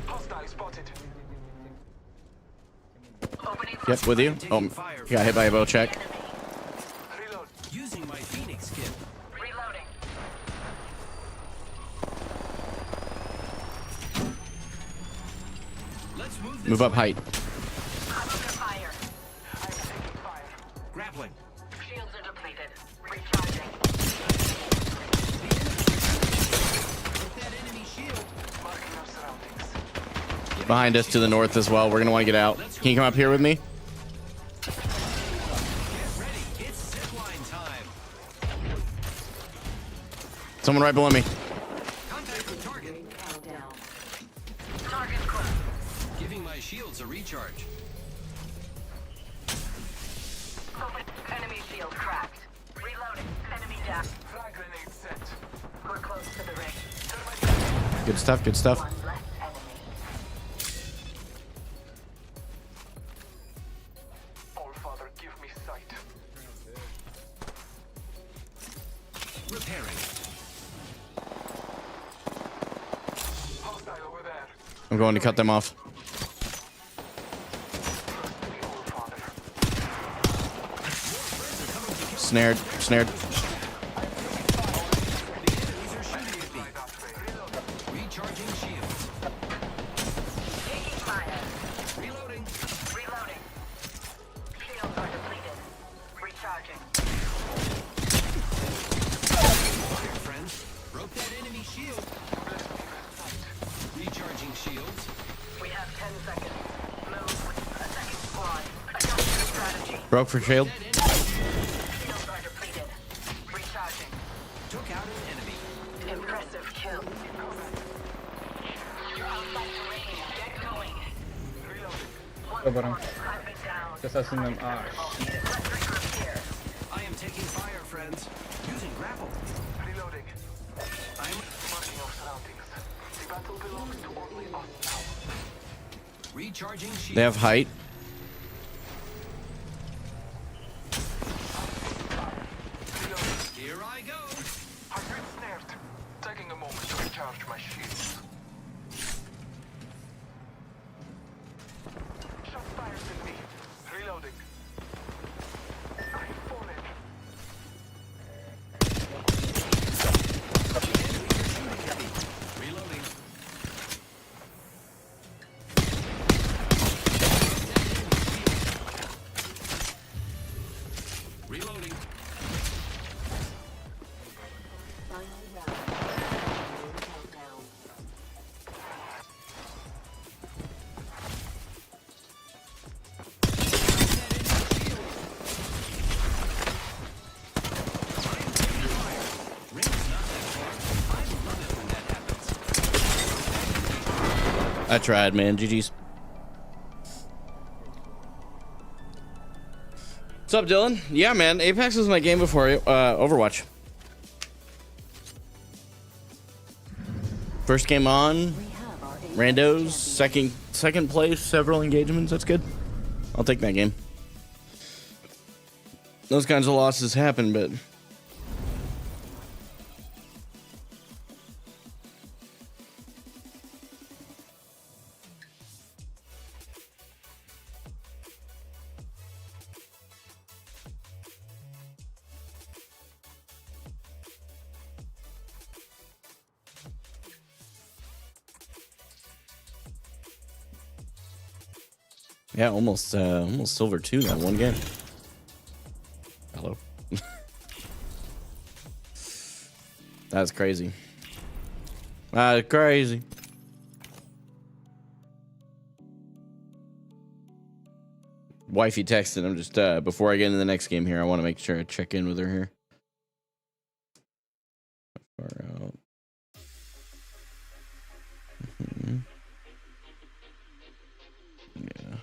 Speaker 4: Hostile spotted.
Speaker 2: Opening.
Speaker 1: Yep, with you. Oh, he got hit by a bow check.
Speaker 4: Reload.
Speaker 3: Using my Phoenix kit.
Speaker 2: Reloading.
Speaker 3: Let's move this
Speaker 1: Move up
Speaker 3: way.
Speaker 1: height.
Speaker 2: I'm under fire.
Speaker 4: I'm taking fire.
Speaker 3: Grappling.
Speaker 2: Shields are depleted. Recharging.
Speaker 3: That enemy shield.
Speaker 4: Marking our surroundings.
Speaker 1: Behind us to the north as well. We're gonna want to get out. Can you come up here with me?
Speaker 3: Get ready. It's zipline time.
Speaker 1: Someone right below me.
Speaker 3: Contact with target.
Speaker 2: Countdown. Target close.
Speaker 3: Giving my shields a recharge.
Speaker 2: Enemy shield cracked. Reloading. Enemy down.
Speaker 4: Frag grenade set.
Speaker 2: We're close to the ring.
Speaker 1: Good stuff. Good stuff.
Speaker 2: One less enemy.
Speaker 4: All Father, give me sight.
Speaker 3: Repairing.
Speaker 4: Hostile over there.
Speaker 1: I'm going to cut them off.
Speaker 4: The All Father.
Speaker 1: Snared. Snared.
Speaker 3: The enemies are shooting at me.
Speaker 4: Right that way. Reloading.
Speaker 3: Recharging shields.
Speaker 2: Taking fire.
Speaker 3: Reloading.
Speaker 2: Reloading. Shields are depleted. Recharging.
Speaker 3: Fire, friends. Broke that enemy shield. Recharging shields.
Speaker 2: We have 10 seconds. Move. A second squad. Adjust your strategy.
Speaker 1: Broke for shield.
Speaker 3: That enemy
Speaker 2: Shields are depleted. Recharging.
Speaker 3: took out an enemy.
Speaker 2: Impressive kill. You're outside the ring. Get going. One
Speaker 5: Go bottom.
Speaker 2: squad has been down.
Speaker 5: Just as in them. Ah, shit.
Speaker 2: Let's regroup here.
Speaker 3: I am taking fire, friends. Using grapple.
Speaker 4: Reloading.
Speaker 3: I'm
Speaker 4: Marking our surroundings. The battle belongs to only us now.
Speaker 3: recharging shields.
Speaker 1: They have height.
Speaker 3: Here I go.
Speaker 4: I've been snared. Taking a moment to recharge my shields. Shot fires at me. Reloading. I've fallen.
Speaker 3: Reloading. Reloading. Ring's not that far. I love it when that happens.
Speaker 1: I tried, man. GG's. What's up, Dylan? Yeah, man. Apex was my game before Overwatch. First game on. Randos. Second place. Several engagements. That's good. I'll take that game. Those kinds of losses happen, but yeah, almost silver 2 that one game. Hello. That's crazy. That's crazy. Wifey texted. I'm just before I get into the next game here, I want to make sure I check in with her here. Far out. Mhm. Yeah.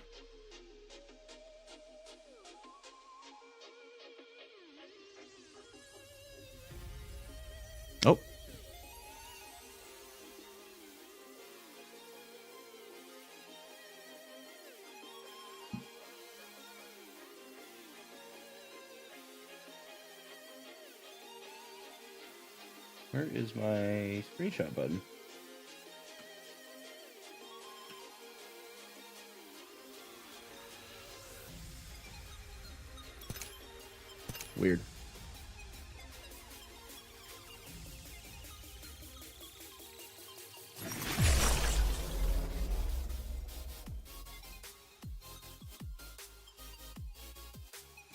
Speaker 1: Oh. Where is my screenshot button? Weird.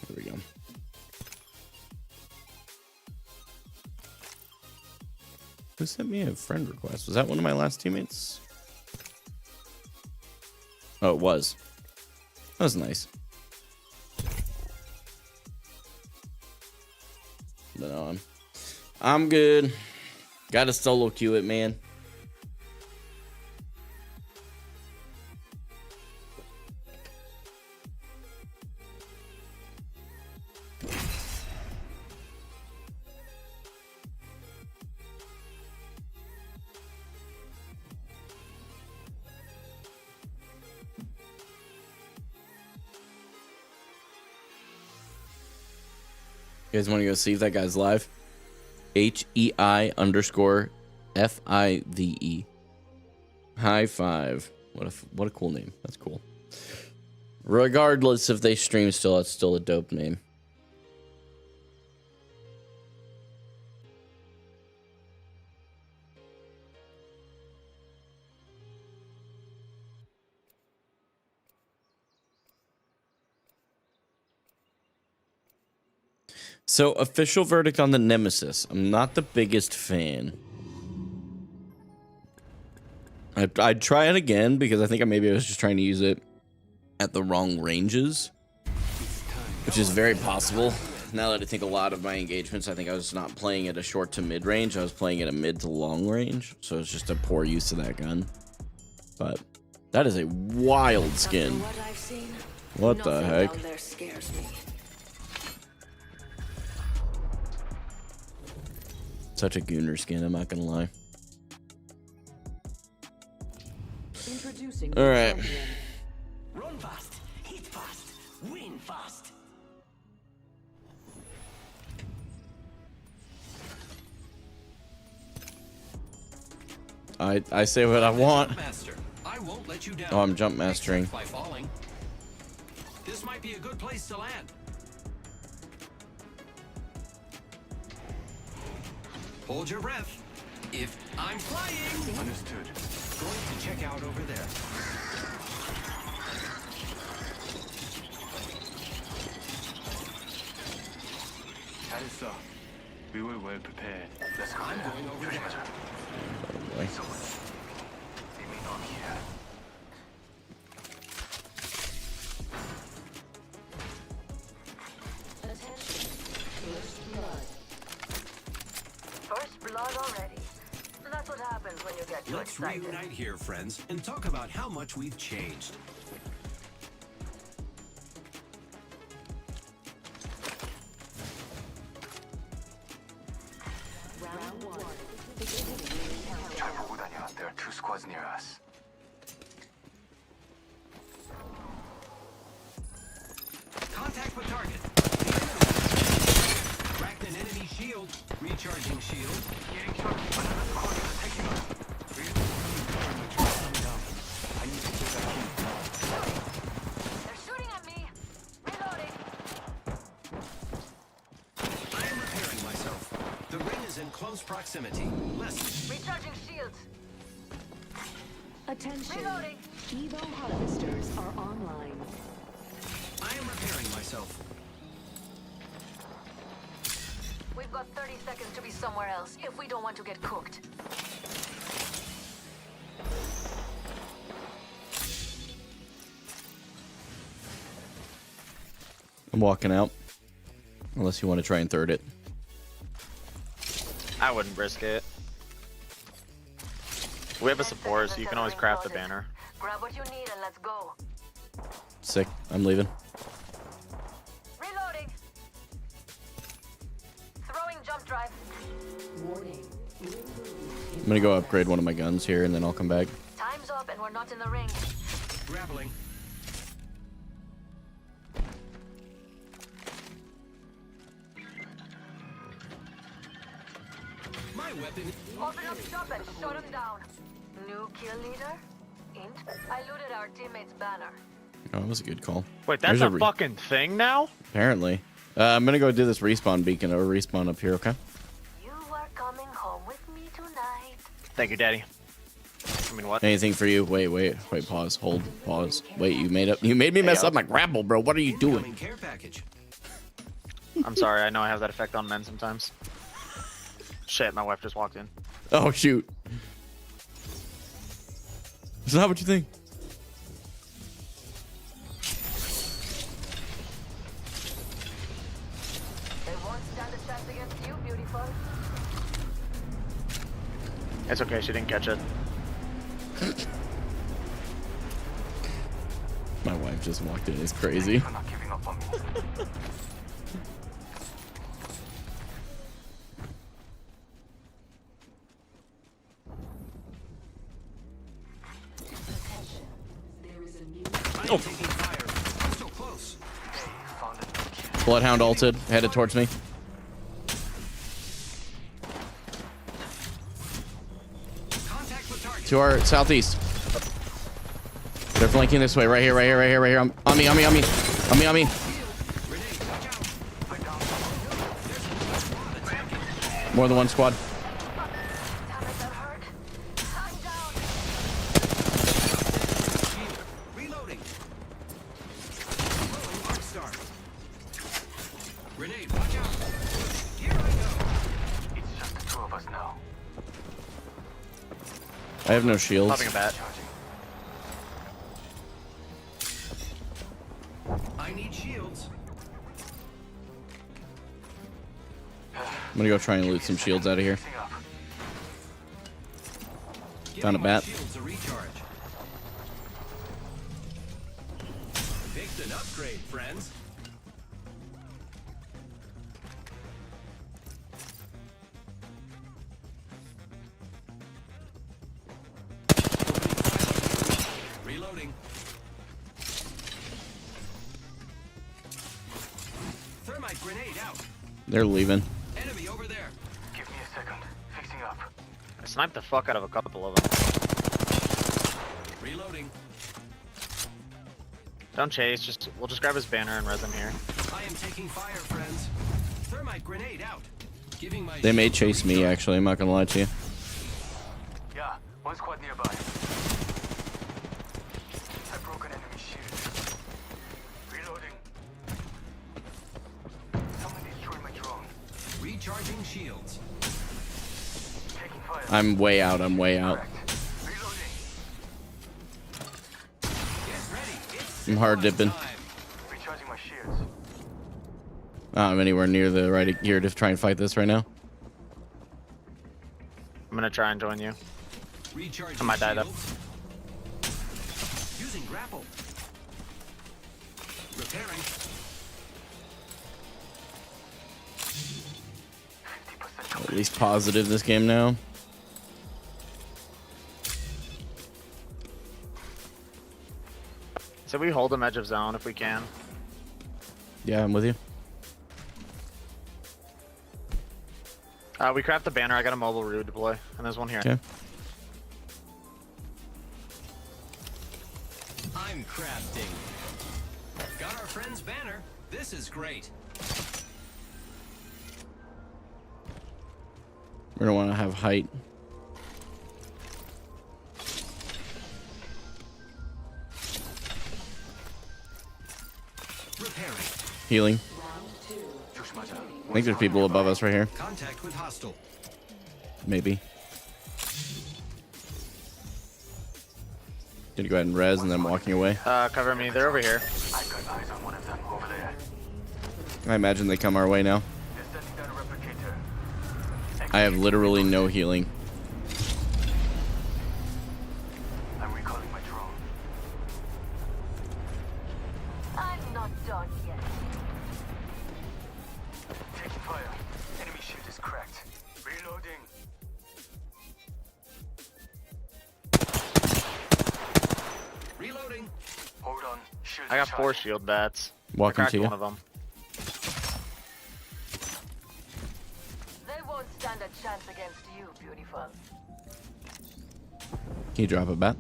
Speaker 1: There we go. Who sent me a friend request? Was that one of my last teammates? Oh, it was. That was nice. But no, I'm good. Got to solo queue it, man. You guys want to go see if that guy's live? HEI_FIVE. High five. What a cool name. That's cool. Regardless if they stream still, it's still a dope name. So, official verdict on the Nemesis. I'm not the biggest fan. I'd try it again because I think maybe I was just trying to use it at the wrong ranges, which is very possible. Now that I think a lot of my engagements, I think I was not playing at a short to mid range. I was playing at a mid to long range. So it's just a poor use of that gun. But that is a wild skin. What the heck? Such a gooner skin, I'm not gonna lie. All right.
Speaker 3: Run fast, hit fast, win fast.
Speaker 1: I say what I want.
Speaker 3: Master, I won't let you down.
Speaker 1: Oh, I'm jump mastering.
Speaker 3: By falling. This might be a good place to land. Hold your breath. If I'm flying.
Speaker 4: Understood.
Speaker 3: Going to check out over there.
Speaker 4: Alisa, we were well prepared. Let's go.
Speaker 3: I'm going over there.
Speaker 1: Oh boy.
Speaker 4: They may not hear.
Speaker 2: First blood already. That's what happens when you get too
Speaker 3: Let's
Speaker 2: excited.
Speaker 3: reunite here, friends, and talk about how much we've changed.
Speaker 4: 잘 보고 다녀. There are two squads near us.
Speaker 3: Contact with target. Cracked an enemy shield. Recharging shield.
Speaker 4: Getting shot. Another squad is attacking us. I need to get that kill.
Speaker 2: They're shooting at me. Reloading.
Speaker 3: I am repairing myself. The ring is in close proximity. Less.
Speaker 2: Recharging shields.
Speaker 6: Attention.
Speaker 2: Reloading.
Speaker 6: Evo harvesters are online.
Speaker 3: I am repairing myself.
Speaker 2: We've got 30 seconds to be somewhere else if we don't want to get cooked.
Speaker 1: I'm walking out. Unless you want to try and third it.
Speaker 7: I wouldn't risk it. We have a support, so you can always craft a banner.
Speaker 2: Grab what you need and let's go.
Speaker 1: Sick. I'm leaving.
Speaker 2: Reloading. Throwing jump drive.
Speaker 6: Warning.
Speaker 1: I'm gonna go upgrade one of my guns here and then I'll come back.
Speaker 2: Time's up and we're not in the ring.
Speaker 3: Grappling. My weapon.
Speaker 2: Open up shop and shut him down. New kill leader? Int? I looted our teammate's banner.
Speaker 1: Oh, that was a good call.
Speaker 7: Wait, that's
Speaker 1: There's
Speaker 7: a fucking thing now?
Speaker 1: Apparently. I'm gonna go do this respawn beacon or respawn up here, okay?
Speaker 2: You are coming home with me tonight.
Speaker 7: Thank you, Daddy. I mean, what?
Speaker 1: Anything for you? Wait, pause, hold, pause. Wait, you made me mess up my grapple, bro. What are you doing?
Speaker 3: Incoming care package.
Speaker 7: I'm sorry, I know I have that effect on men sometimes. Shit, my wife just walked in.
Speaker 1: Oh shoot. It's not what you think.
Speaker 2: They won't stand a chance against you, beautiful.
Speaker 7: It's okay, she didn't catch it.
Speaker 1: My wife just walked in. It's crazy.
Speaker 4: For not giving up on me.
Speaker 6: Attention. There is a new
Speaker 3: I am taking fire. I'm so close.
Speaker 4: Hey, found a new kill.
Speaker 1: Bloodhound ulted, headed towards me.
Speaker 3: Contact with target.
Speaker 1: To our southeast. They're flanking this way. Right here, right here, right here, right here. On me, on me, on me. On me, on me.
Speaker 3: Grenade, watch out.
Speaker 4: I downed
Speaker 3: There's a squad attacking.
Speaker 1: More than one squad.
Speaker 2: Damn it, that hurt. I'm down.
Speaker 3: Shield. Reloading. Throwing arc star. Grenade, watch out. Here I go.
Speaker 4: It's just the two of us now.
Speaker 1: I have no shields.
Speaker 7: Popping a bat.
Speaker 3: I need shields.
Speaker 1: I'm gonna go try and loot some shields out of here.
Speaker 4: Fixing up.
Speaker 1: Found a
Speaker 3: Giving my
Speaker 1: bat.
Speaker 3: Shields a recharge. Picked an upgrade, friends. Reloading. Thermite grenade out.
Speaker 1: They're leaving.
Speaker 3: Enemy over there.
Speaker 4: Give me a second. Fixing up.
Speaker 7: I sniped the fuck out of a couple of them.
Speaker 3: Reloading.
Speaker 7: Don't chase, we'll just grab his banner and res him here.
Speaker 3: I am taking fire, friends. Thermite grenade out. Giving my
Speaker 1: They may
Speaker 3: shields a
Speaker 1: chase me,
Speaker 3: recharge.
Speaker 1: actually. I'm not gonna lie to you.
Speaker 4: Yeah, one squad nearby. I broke an enemy shield. Reloading. Someone destroyed my drone.
Speaker 3: Recharging shields.
Speaker 4: Taking fire.
Speaker 1: I'm way out. I'm way out.
Speaker 4: Correct. Reloading.
Speaker 3: Get ready. It's
Speaker 1: I'm hard
Speaker 3: zip line
Speaker 1: dipping.
Speaker 3: time.
Speaker 4: Recharging my shields.
Speaker 1: I'm anywhere near the right here to try and fight this right now.
Speaker 7: I'm gonna try and join you.
Speaker 3: Recharging
Speaker 7: I might die though.
Speaker 3: shields. Using grapple. Repairing.
Speaker 4: 50%
Speaker 1: At least positive this game now.
Speaker 7: So we hold him edge of zone if we can.
Speaker 1: Yeah, I'm with you.
Speaker 7: We craft the banner. I got a mobile root deploy, and there's one here.
Speaker 1: Okay.
Speaker 3: I'm crafting. Got our friend's banner. This is great.
Speaker 1: We're gonna want to have height.
Speaker 3: Repairing.
Speaker 1: Healing.
Speaker 6: round two.
Speaker 1: I think there's people above us right here.
Speaker 3: Contact with hostile.
Speaker 1: Maybe. Gonna go ahead and res and then walking away.
Speaker 7: Cover me. They're over here.
Speaker 4: I've got eyes on one of them over there.
Speaker 1: I imagine they come our way now.
Speaker 4: They're sending down a replicator.
Speaker 1: I have literally no healing.
Speaker 4: I'm recalling my drone.
Speaker 2: I'm not done yet.
Speaker 4: Taking fire. Enemy shield is cracked. Reloading.
Speaker 3: Reloading.
Speaker 4: Hold on. Shield
Speaker 7: I got
Speaker 4: is
Speaker 7: 4
Speaker 4: charged.
Speaker 7: shield bats.
Speaker 1: Walking
Speaker 7: I cracked
Speaker 1: to you.
Speaker 7: one of them.
Speaker 2: They won't stand a chance against you, beautiful.
Speaker 1: Can you drop a bat?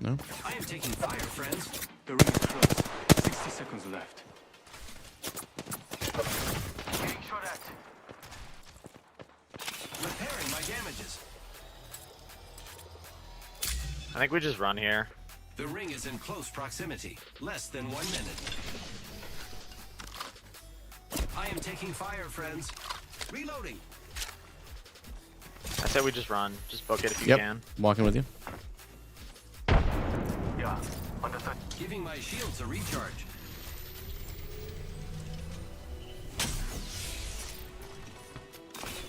Speaker 1: No?
Speaker 3: I am taking fire, friends.
Speaker 4: The ring is close. 60 seconds left. Getting shot at.
Speaker 3: Repairing my damages.
Speaker 7: I think we just run here.
Speaker 3: The ring is in close proximity. Less than 1 minute. I am taking fire, friends. Reloading.
Speaker 7: I said we just run. Just book it if you
Speaker 1: Yep.
Speaker 7: can.
Speaker 1: Walking with you.
Speaker 4: Yeah, understood.
Speaker 3: Giving my shields a recharge.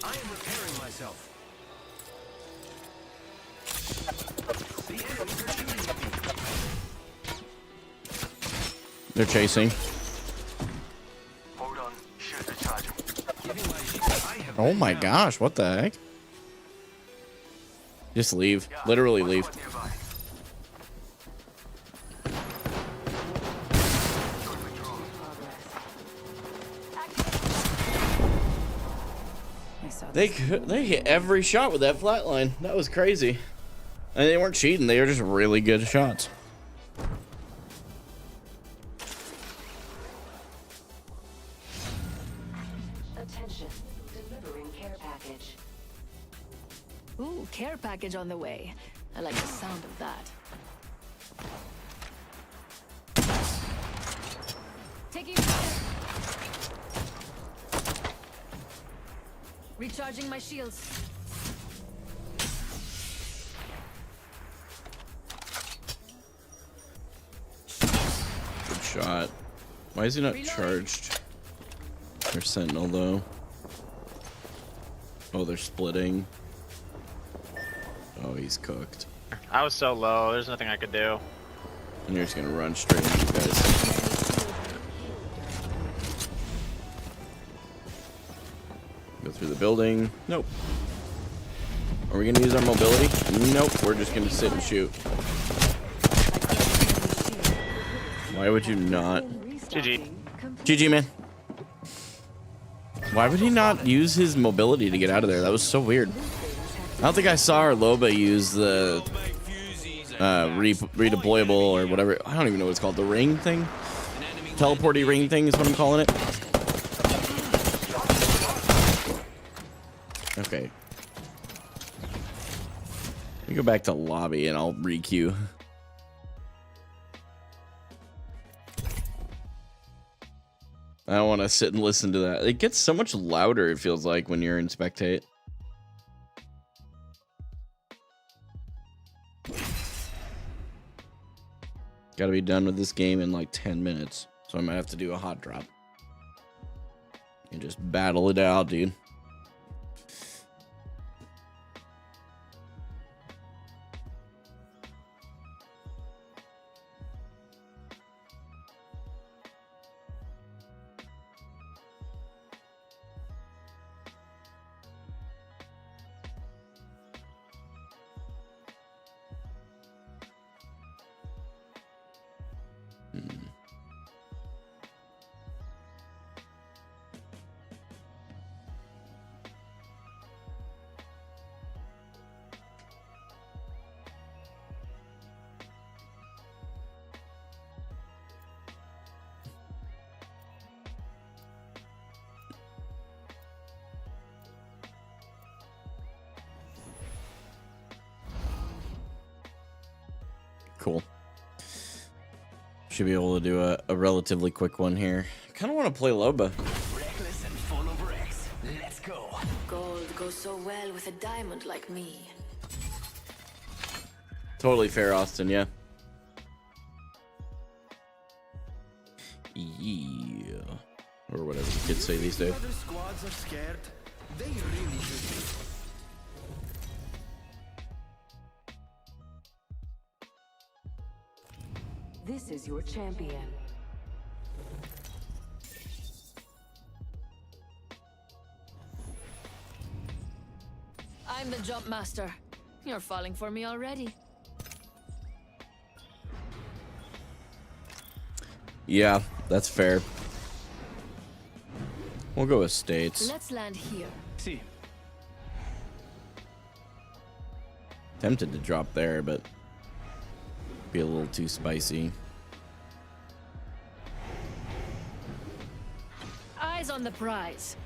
Speaker 3: I am repairing myself. The enemies are shooting at me.
Speaker 1: They're chasing.
Speaker 4: Hold on. Shield recharging.
Speaker 3: Giving my shields. I have
Speaker 1: Oh
Speaker 3: been
Speaker 1: my
Speaker 3: down.
Speaker 1: gosh, what the heck? Just leave. Literally
Speaker 4: One
Speaker 1: leave.
Speaker 4: squad nearby.
Speaker 6: I saw
Speaker 1: They
Speaker 6: this.
Speaker 1: they hit every shot with that flatline. That was crazy. And they weren't cheating. They were just really good shots.
Speaker 6: Attention. Delivering care package.
Speaker 2: Ooh, care package on the way. I like the sound of that. Taking fire. Recharging my shields.
Speaker 1: Good shot. Why is he not
Speaker 2: Reloading.
Speaker 1: charged? They're Sentinel though. Oh, they're splitting. Oh, he's cooked.
Speaker 7: I was so low. There's nothing I could do.
Speaker 1: And you're just gonna run straight into you guys. Go through the building. Nope. Are we gonna use our mobility? Nope. We're just gonna sit and shoot. Why would you not?
Speaker 7: GG.
Speaker 1: GG, man. Why would he not use his mobility to get out of there? That was so weird. I don't think I saw our Loba use the redeployable or whatever. I don't even know what it's called. The ring thing? Teleporty ring thing is what I'm calling it. Okay. Let me go back to lobby and I'll re-queue. I don't want to sit and listen to that. It gets so much louder, it feels like, when you're in spectate. Gotta be done with this game in like 10 minutes. So I might have to do a hot drop. And just battle it out, dude. Cool. Should be able to do a relatively quick one here. I kind of want to play Loba.
Speaker 3: Reckless and full of wrecks. Let's go.
Speaker 2: Gold goes so well with a diamond like me.
Speaker 1: Totally fair, Austin, yeah. Yeah. Or whatever the kids say these days.
Speaker 3: Other squads are scared. They really should be.
Speaker 6: This is your champion.
Speaker 2: I'm the jump master. You're falling for me already.
Speaker 1: Yeah, that's fair. We'll go with States.
Speaker 2: Let's land here.
Speaker 3: See.
Speaker 1: Tempted to drop there, but be a little too spicy.
Speaker 2: Eyes on the prize.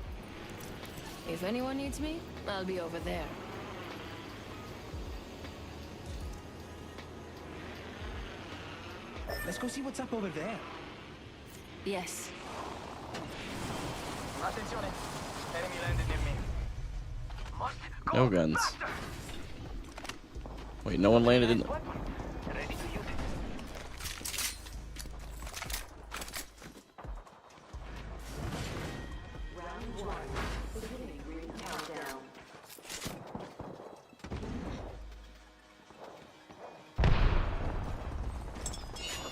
Speaker 2: If anyone needs me, I'll be over there.
Speaker 3: Let's go see what's up over there.
Speaker 2: Yes.
Speaker 4: Attenzione. Enemy landed near me.
Speaker 1: No guns. Wait, no one landed in the...
Speaker 4: Ready to use it.
Speaker 6: Round 1. Beginning ring countdown.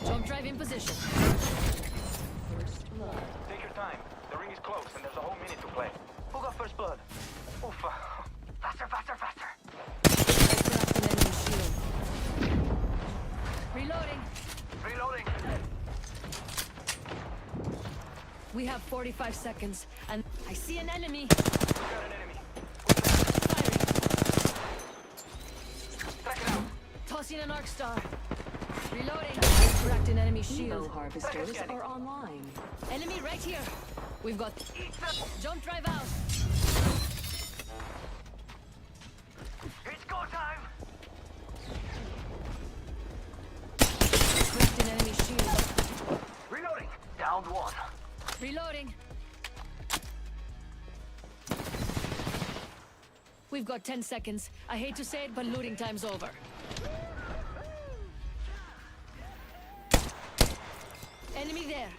Speaker 2: Jump drive in position.
Speaker 6: First blood.
Speaker 4: Take your time. The ring is close and there's a whole minute to play. Who got first blood? Oof. Faster, faster, faster.
Speaker 2: I cracked an enemy shield. Reloading.
Speaker 4: Reloading.
Speaker 2: We have 45 seconds, and I see an enemy.
Speaker 4: We got an enemy.
Speaker 2: Firing.
Speaker 4: Track it out.
Speaker 2: Tossing an arc star. Reloading. Cracked an enemy
Speaker 6: Evo
Speaker 2: shield.
Speaker 6: harvesters are online.
Speaker 2: Enemy right here. We've got jump drive out.
Speaker 4: It's go time.
Speaker 2: Cracked an enemy shield.
Speaker 4: Reloading. Down one.
Speaker 2: Reloading. We've got 10 seconds. I hate to say it, but looting time's over. Enemy there.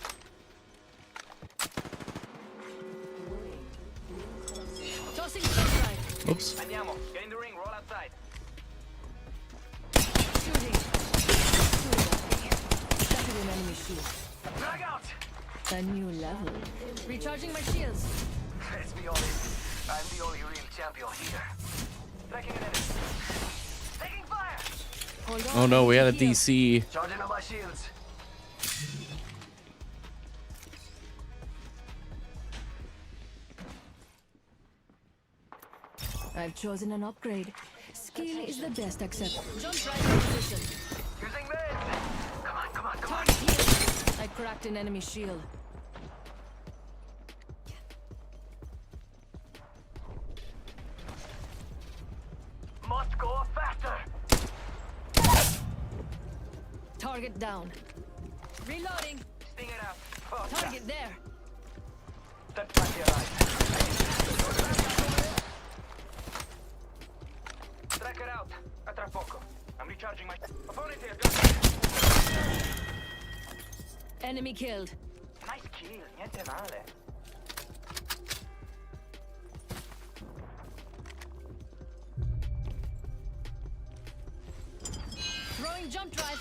Speaker 2: Tossing jump drive.
Speaker 1: Oops.
Speaker 4: Andiamo. Get in the ring. Roll outside.
Speaker 2: Shooting. Shattered an enemy shield.
Speaker 4: Drag out.
Speaker 2: A new level. Recharging my shields.
Speaker 4: Let's be honest. I'm the only real champion here. Tracking an enemy. Taking fire.
Speaker 2: Hold on.
Speaker 1: Oh no, we had a
Speaker 2: Heal.
Speaker 1: DC.
Speaker 4: Charging on my shields.
Speaker 2: I've chosen an upgrade. Skill is the best except jump drive in position.
Speaker 4: Using meds. Come on, come on, come on.
Speaker 2: Target here. I cracked an enemy shield.
Speaker 4: Must go faster.
Speaker 2: Target down. Reloading.
Speaker 4: Sting it out. Oh,
Speaker 2: Target there.
Speaker 4: that's back here, right. Track it out. A tra poco. I'm recharging my... Opponent here. Go.
Speaker 2: Enemy killed.
Speaker 4: Nice kill. Niente male.
Speaker 2: Throwing jump drive.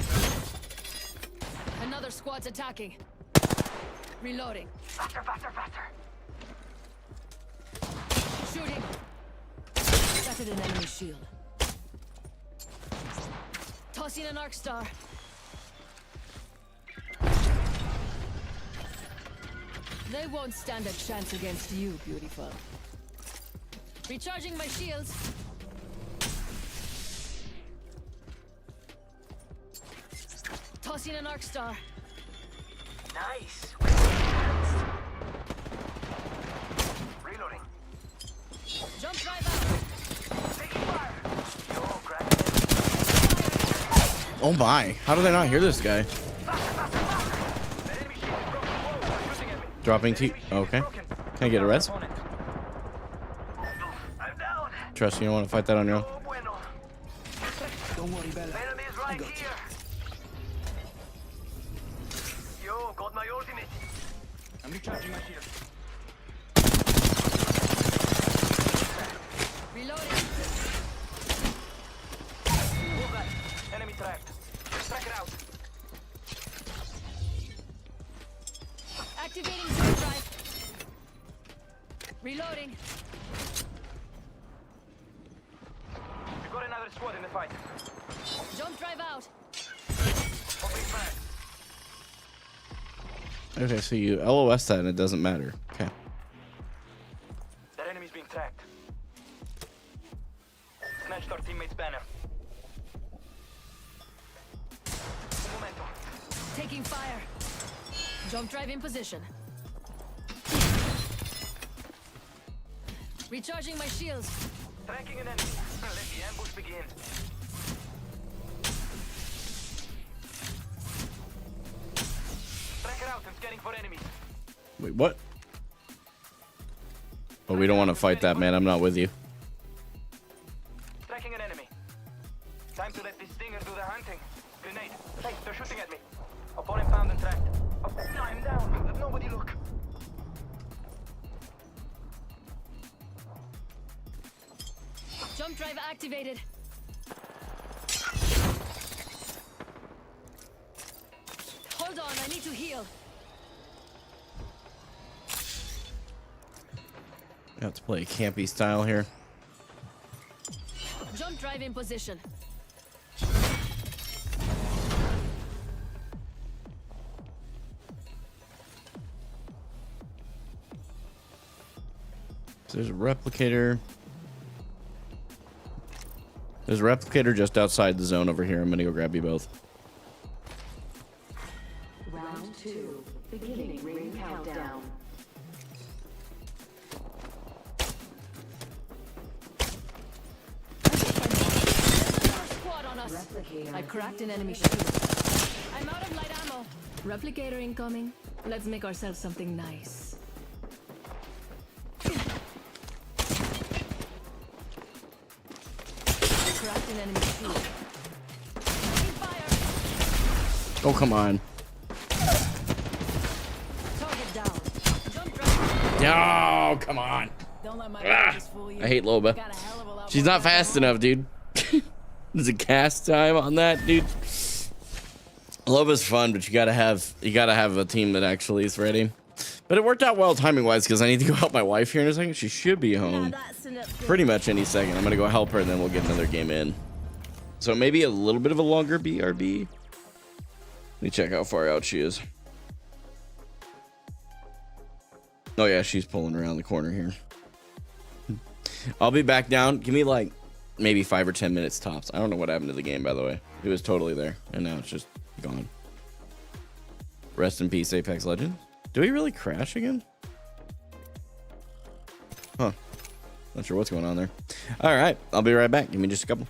Speaker 2: Another squad's attacking. Reloading.
Speaker 4: Faster, faster, faster.
Speaker 2: Shooting. Shattered an enemy shield. Tossing an arc star. They won't stand a chance against you, beautiful. Recharging my shields. Tossing an arc star.
Speaker 4: Nice. Reloading.
Speaker 2: Jump drive out.
Speaker 4: Taking fire. Yo, crack.
Speaker 1: Oh my. How did I not hear this guy?
Speaker 4: Faster, faster, faster. The enemy shield is broken. Whoa, they're shooting at me.
Speaker 1: Dropping T.
Speaker 4: Enemy shield is
Speaker 1: Okay.
Speaker 4: broken.
Speaker 1: Can I get a res?
Speaker 4: Opponent. I'm down.
Speaker 1: Trust me, you don't want to fight that on your own.
Speaker 4: Oh, bueno.
Speaker 8: Don't worry, Bella.
Speaker 4: Enemy is right here. Yo, got my ultimate.
Speaker 8: I'm recharging my shield.
Speaker 2: Reloading.
Speaker 4: Move that. Enemy tracked. Track it out.
Speaker 2: Activating jump drive. Reloading.
Speaker 4: We've got another squad in the fight.
Speaker 2: Jump drive out.
Speaker 4: Opening fire.
Speaker 1: Okay, so you LOS that and it doesn't matter. Okay.
Speaker 4: That enemy's being tracked. Snatched our teammate's banner. Un momento.
Speaker 2: Taking fire. Jump drive in position. Recharging my shields.
Speaker 4: Tracking an enemy. Let the ambush begin. Track it out. I'm scanning for enemies.
Speaker 1: Wait, what? Oh, we don't want to fight that, man. I'm not with you.
Speaker 4: enemy. Time to let this stinger do the hunting. Grenade. Hey, they're shooting at me. Opponent found and tracked. Oh, I'm down. Nobody look.
Speaker 2: Jump drive activated. Hold on, I need to heal.
Speaker 1: I have to play campy style here.
Speaker 2: Jump drive in position.
Speaker 1: So there's a replicator. There's a replicator just outside the zone over here. I'm gonna go grab you both.
Speaker 6: Round 2. Beginning ring countdown.
Speaker 2: Squad on us.
Speaker 6: Replicator.
Speaker 2: I cracked an enemy shield. I'm out of light ammo. Replicator incoming. Let's make ourselves something nice. I cracked an enemy shield. Taking fire.
Speaker 1: Oh, come on.
Speaker 2: Target down. Jump drive.
Speaker 1: Oh, come on.
Speaker 2: Don't let my
Speaker 1: Ah,
Speaker 2: fool you.
Speaker 1: I hate Loba.
Speaker 2: Got a hell of a lot
Speaker 1: She's
Speaker 2: more
Speaker 1: not fast enough, dude. There's a cast time on that, dude. Loba's fun, but you gotta have a team that actually is ready. But it worked out well timing wise because I need to go help my wife here in a second. She should be home pretty much any second. I'm gonna go help her and then we'll get another game in. So maybe a little bit of a longer B.R.B. Let me check how far out she is. Oh yeah, she's pulling around the corner here. I'll be back down. Give me like maybe 5 or 10 minutes tops. I don't know what happened to the game, by the way. It was totally there, and now it's just gone. Rest in peace, Apex Legends. Do we really crash again? Huh. Not sure what's going on there. All right, I'll be right back. Give me just a couple.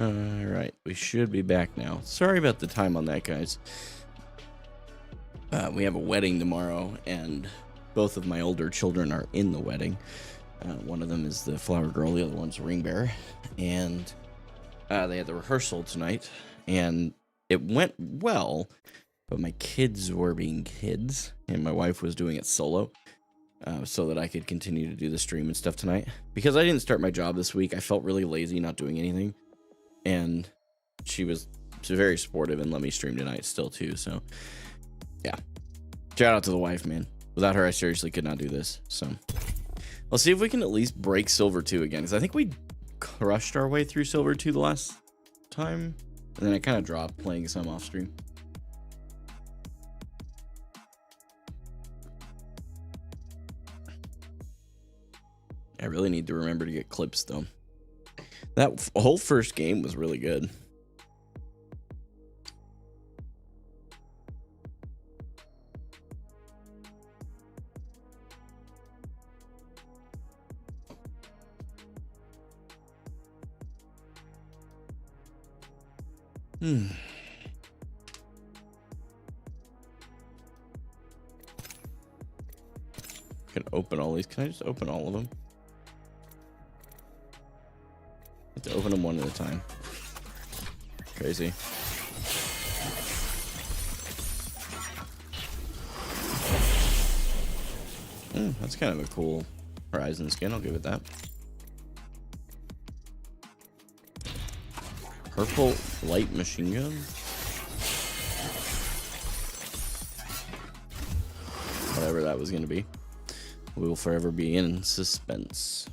Speaker 1: Alright, we should be back now. Sorry about the time on that, guys. We have a wedding tomorrow, and both of my older children are in the wedding. One of them is the flower girl, the other one's a ring bearer. And they had the rehearsal tonight, and it went well, but my kids were being kids, and my wife was doing it solo, so that I could continue to do the stream and stuff tonight. Because I didn't start my job this week, I felt really lazy not doing anything, and she was very supportive and let me stream tonight still too, so yeah. Shout out to the wife, man. Without her, I seriously could not do this, so let's see if we can at least break Silver 2 again, because I think we crushed our way through Silver 2 the last time, and then I kind of dropped playing some off stream. I really need to remember to get clips, though. That whole first game was really good. Can open all these. Can I just open all of them? I have to open them one at a time. Crazy. That's kind of a cool Horizon skin. I'll give it that. Purple light machine gun. Whatever that was going to be. We will forever be in suspense.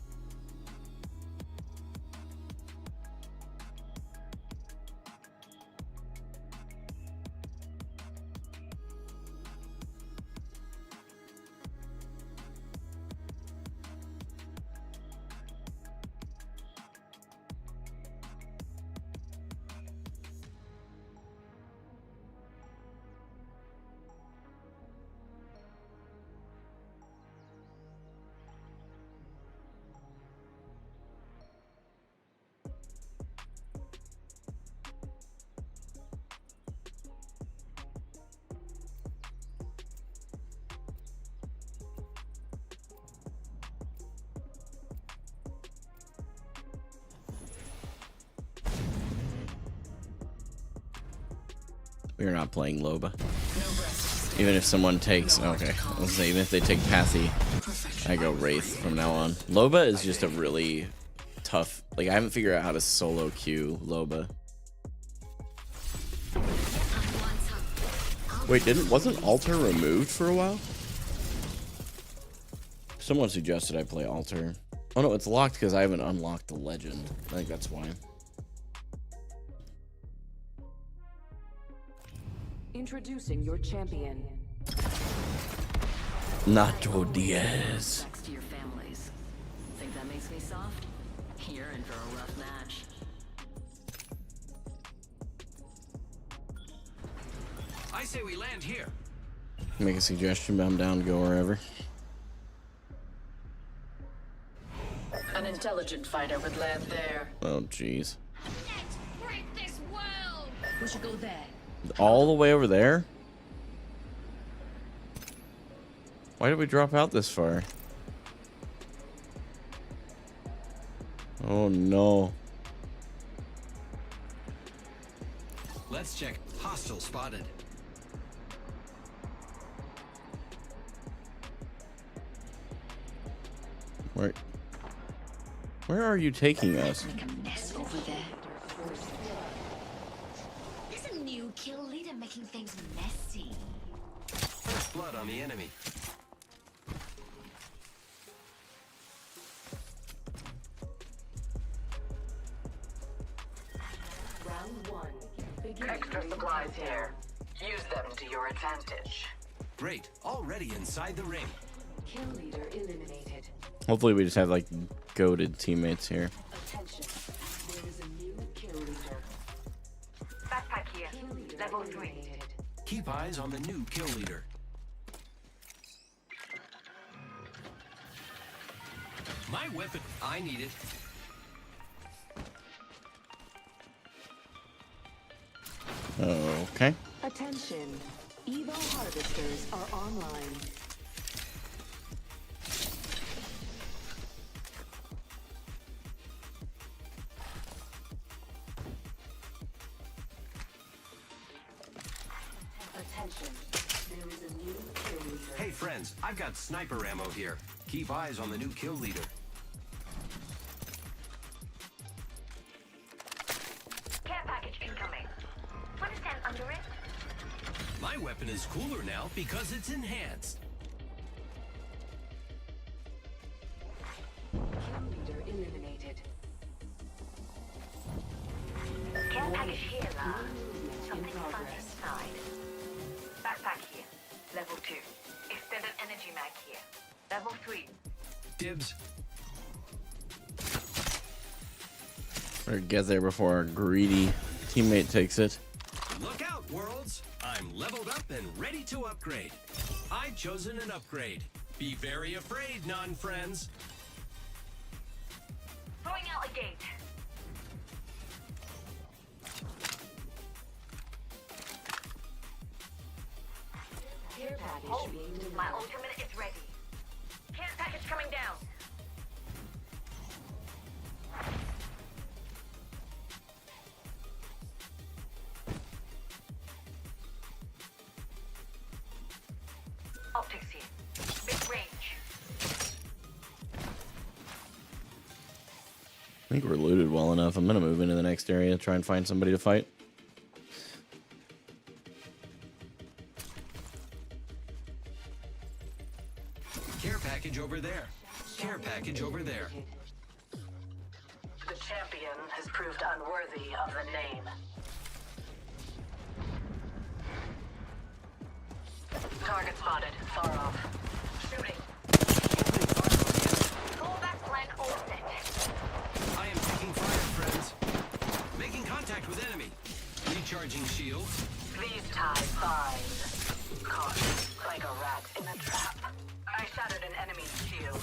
Speaker 1: We are not playing Loba. Even if someone takes... Okay, let's say even if they take Pathy, I go Wraith from now on. Loba is just a really tough... Like, I haven't figured out how to solo queue Loba. Wait, wasn't Altar removed for a while? Someone suggested I play Altar. Oh no, it's locked because I haven't unlocked the legend. I think that's why.
Speaker 6: Introducing your champion.
Speaker 1: Nacho Diaz.
Speaker 6: Next to your families. Think that makes me soft? You're in for a rough match.
Speaker 3: I say we land here.
Speaker 1: Make a suggestion, but I'm down to go wherever.
Speaker 6: An intelligent fighter would land there.
Speaker 1: Oh, jeez.
Speaker 2: Let's break this world!
Speaker 6: We should go there.
Speaker 1: All the way over there? Why did we drop out this far? Oh no.
Speaker 3: Let's check. Hostile spotted.
Speaker 1: Where are you taking us?
Speaker 2: Make a mess over there. There's a new kill leader making things messy.
Speaker 3: First blood on the enemy.
Speaker 6: Round one.
Speaker 9: Extra supplies here. Use them to your advantage.
Speaker 3: Great. Already inside the ring.
Speaker 6: Kill leader eliminated.
Speaker 1: Hopefully we just have like goated teammates here.
Speaker 6: Attention. There is a new kill leader.
Speaker 2: Backpack here.
Speaker 6: Kill leader
Speaker 2: Level 3.
Speaker 6: eliminated.
Speaker 3: Keep eyes on the new kill leader. My weapon. I need it.
Speaker 1: Okay.
Speaker 10: Attention. Evo harvesters are online. Attention. There is a new kill leader.
Speaker 3: Hey friends, I've got sniper ammo here. Keep eyes on the new kill leader.
Speaker 2: Care package incoming. What is that under it?
Speaker 3: My weapon is cooler now because it's enhanced.
Speaker 10: Kill leader eliminated.
Speaker 2: Care package here, lad. Something fun inside. Backpack here. Level 2. Extended energy mag here. Level 3.
Speaker 3: Dibs.
Speaker 1: Better get there before our greedy teammate takes it.
Speaker 3: Look out, worlds! I'm leveled up and ready to upgrade. I've chosen an upgrade. Be very afraid, non-friends.
Speaker 2: Throwing out a gate.
Speaker 10: Care package
Speaker 2: Oh,
Speaker 10: being delivered.
Speaker 2: my ultimate is ready. Care package coming down. Optics here. Big range.
Speaker 1: I think we're looted well enough. I'm gonna move into the next area, try and find somebody to fight.
Speaker 3: Care package over there. Care package over there.
Speaker 9: The champion has proved unworthy of the name. Target spotted. Far off.
Speaker 2: Shooting. Callback plan all set.
Speaker 3: I am taking fire, friends. Making contact with enemy. Recharging shields.
Speaker 9: These ties bind. Caught like a rat in a trap. I shattered an enemy's shield.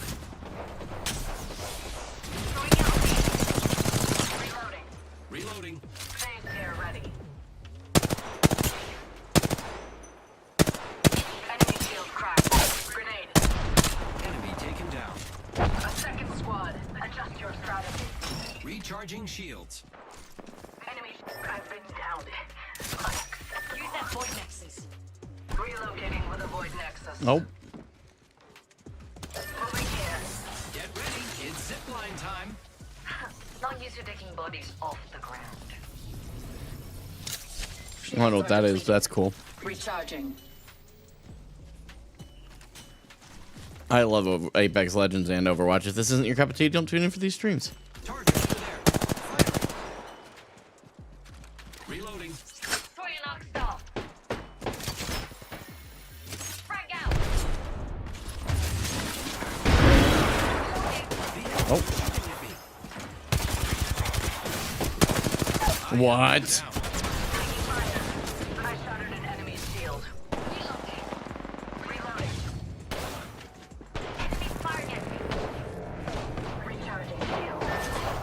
Speaker 2: Throwing out a gate.
Speaker 9: Reloading.
Speaker 3: Reloading.
Speaker 9: Phase tear ready. Enemy shield cracked. Grenade.
Speaker 3: Enemy taken down.
Speaker 9: A second squad. Adjust your strategy.
Speaker 3: Recharging shields.
Speaker 9: Enemy. I've been downed.
Speaker 2: Use that void nexus.
Speaker 9: Relocating with a void nexus.
Speaker 1: Nope.
Speaker 9: Moving here.
Speaker 3: Get ready. It's zipline time.
Speaker 2: Not used to taking bodies off the ground.
Speaker 1: I don't know what that is, but that's cool.
Speaker 6: Recharging.
Speaker 1: I love Apex Legends and Overwatch. If this isn't your cup of tea, don't tune in for these streams.
Speaker 3: Target over there. Fire. Reloading.
Speaker 2: Throwing an arc star. Frag out.
Speaker 1: Oh. What?
Speaker 9: I shattered an enemy's shield. Reloading.
Speaker 2: Enemy firing at me.
Speaker 9: Recharging shield.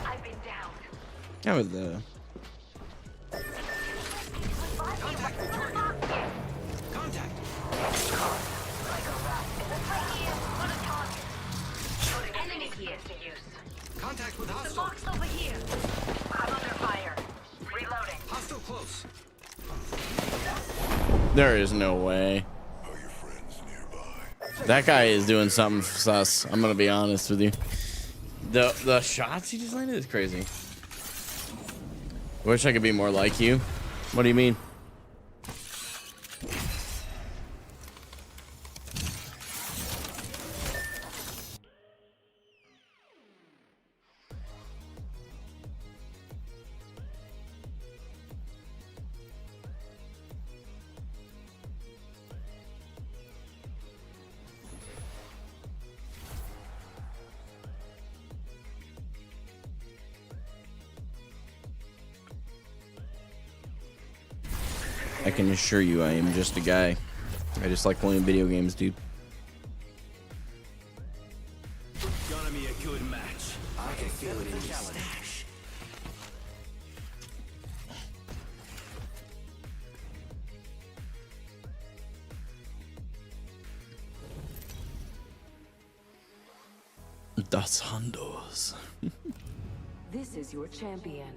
Speaker 2: I've been down.
Speaker 1: Yeah, with the
Speaker 3: Contact with target. Contact.
Speaker 9: Like a rat in a
Speaker 2: Right here. On a target.
Speaker 9: Putting
Speaker 2: Enemy here.
Speaker 9: into use.
Speaker 3: Contact with
Speaker 2: The
Speaker 3: hostile.
Speaker 2: box over here.
Speaker 9: I'm under fire. Reloading.
Speaker 3: Hostile close.
Speaker 1: there is no way. That guy is doing something sus. I'm gonna be honest with you. The shots he just landed is crazy. Wish I could be more like you. What do you mean? I can assure you I am just a guy. I just like playing video games, dude.
Speaker 3: Gonna be a good match. I can feel it in your stash.
Speaker 1: Das Hondos.
Speaker 10: This is your champion.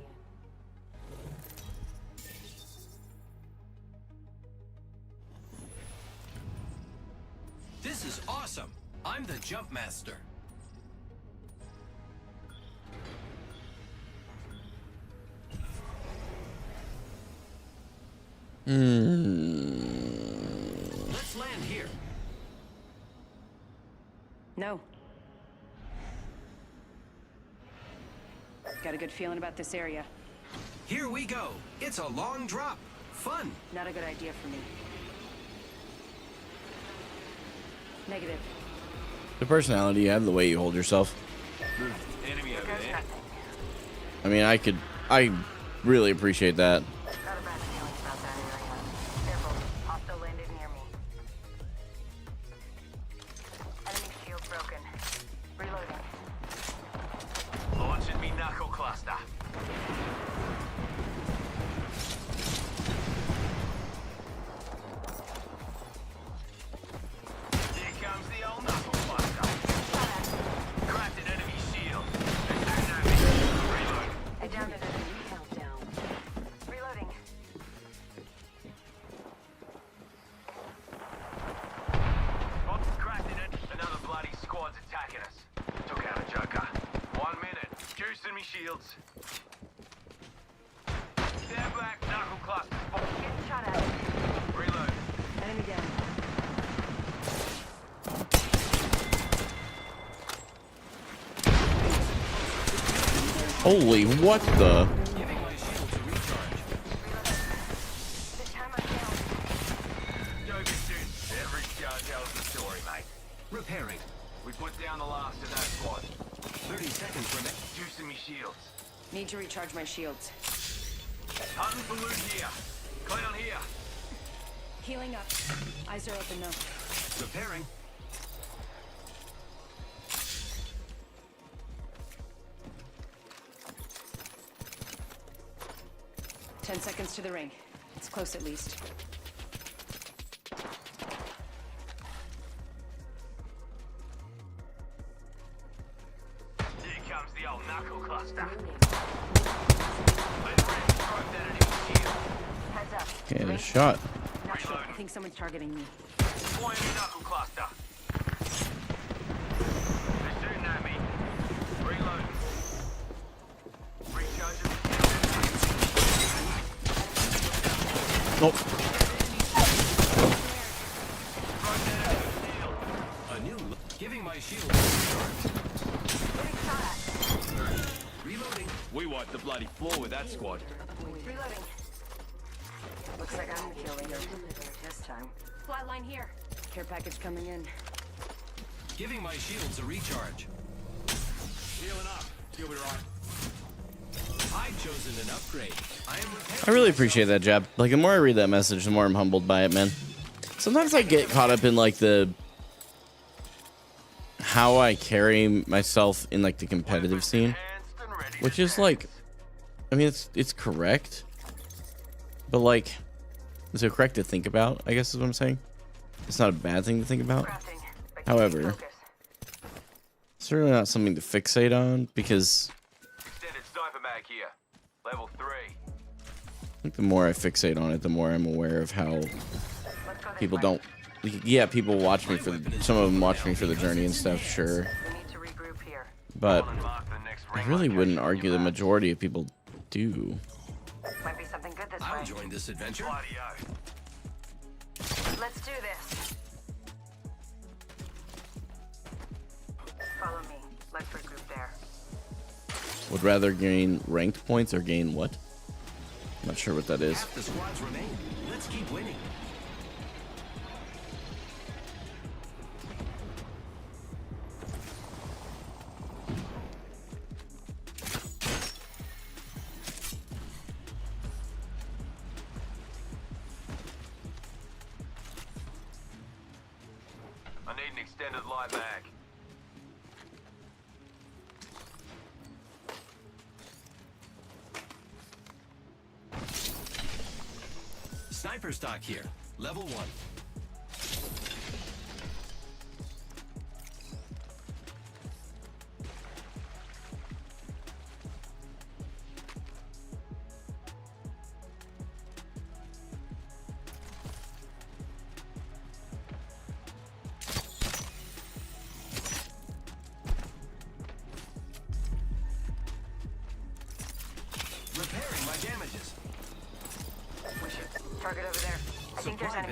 Speaker 3: This is awesome. I'm the jump master. Let's land here.
Speaker 11: No. Got a good feeling about this area.
Speaker 3: Here we go. It's a long drop. Fun.
Speaker 11: Not a good idea for me. Negative.
Speaker 1: The personality you have, the way you hold yourself.
Speaker 4: Enemy over there.
Speaker 1: I mean, I really appreciate that.
Speaker 2: Got a bad feeling about that area. Careful, hostile landed near me. Enemy shield broken. Reloading.
Speaker 4: Launching me knuckle cluster. Here comes the old knuckle cluster. Cracked an enemy shield. Reload.
Speaker 2: I downed it.
Speaker 10: Countdown.
Speaker 2: Reloading.
Speaker 4: Oh, cracked it. Another bloody squad's attacking us. Took out a joker. 1 minute. Juicing me shields. Stand back, knuckle cluster.
Speaker 2: Getting shot at.
Speaker 4: Reload.
Speaker 11: Enemy down.
Speaker 1: Holy, what the?
Speaker 3: Giving my shields a recharge.
Speaker 2: This time I'm down.
Speaker 4: Joker suit. Every scar tells the story, mate.
Speaker 3: Repairing.
Speaker 4: We put down the last of that squad.
Speaker 3: 30 seconds remaining.
Speaker 4: Juicing me shields.
Speaker 11: Need to recharge my shields.
Speaker 4: Hunting for loot here. Clown here.
Speaker 11: Healing up. Eyes are open now.
Speaker 3: Repairing.
Speaker 11: Ten seconds to the ring. It's close at least.
Speaker 4: Here comes the old knuckle cluster.
Speaker 2: Heads up.
Speaker 1: Okay, a shot.
Speaker 11: Not sure. I think someone's targeting me.
Speaker 4: Deploying the knuckle cluster. They're shooting at me. Reload. Recharging.
Speaker 1: Nope.
Speaker 3: A new giving my shield a recharge.
Speaker 2: Getting shot at.
Speaker 3: Reloading.
Speaker 4: We wiped the bloody floor with that squad.
Speaker 2: Reloading.
Speaker 11: Looks like I'm the kill leader. This time.
Speaker 2: Flatline here.
Speaker 11: Care package coming in.
Speaker 3: Giving my shields a recharge.
Speaker 4: Healing up. You'll be right.
Speaker 3: I've chosen an upgrade. I am repairing.
Speaker 1: I really appreciate that, Jab. Like, the more I read that message, the more I'm humbled by it, man. Sometimes I get caught up in, like, the... how I carry myself in, like, the competitive scene. Which is, like... I mean, it's correct. But, like... is it correct to think about, I guess is what I'm saying? It's not a bad thing to think about.
Speaker 2: Crafting. But keep
Speaker 1: However...
Speaker 2: focus.
Speaker 1: it's really not something to fixate on, because...
Speaker 4: Extended sniper mag here. Level 3.
Speaker 1: I think the more I fixate on it, the more I'm aware of how
Speaker 2: Let's go this
Speaker 1: people
Speaker 2: way.
Speaker 1: don't... yeah, people watch me for... some of them watch me for the journey and stuff, sure.
Speaker 2: We need to regroup here.
Speaker 1: But
Speaker 4: Mark the next
Speaker 1: I
Speaker 4: ring
Speaker 1: really
Speaker 4: location
Speaker 1: wouldn't
Speaker 4: on
Speaker 1: argue
Speaker 4: your
Speaker 1: the
Speaker 4: map.
Speaker 1: majority of people do.
Speaker 2: Might be something good this
Speaker 3: I'll
Speaker 2: way.
Speaker 3: join this adventure.
Speaker 4: Bloody-o.
Speaker 2: Let's do this. Follow me. Let's regroup there.
Speaker 1: Would rather gain ranked points or gain what? I'm not sure what that is.
Speaker 3: Half the squads remain. Let's keep winning.
Speaker 4: I need an extended light mag.
Speaker 3: Sniper stock here. Level 1.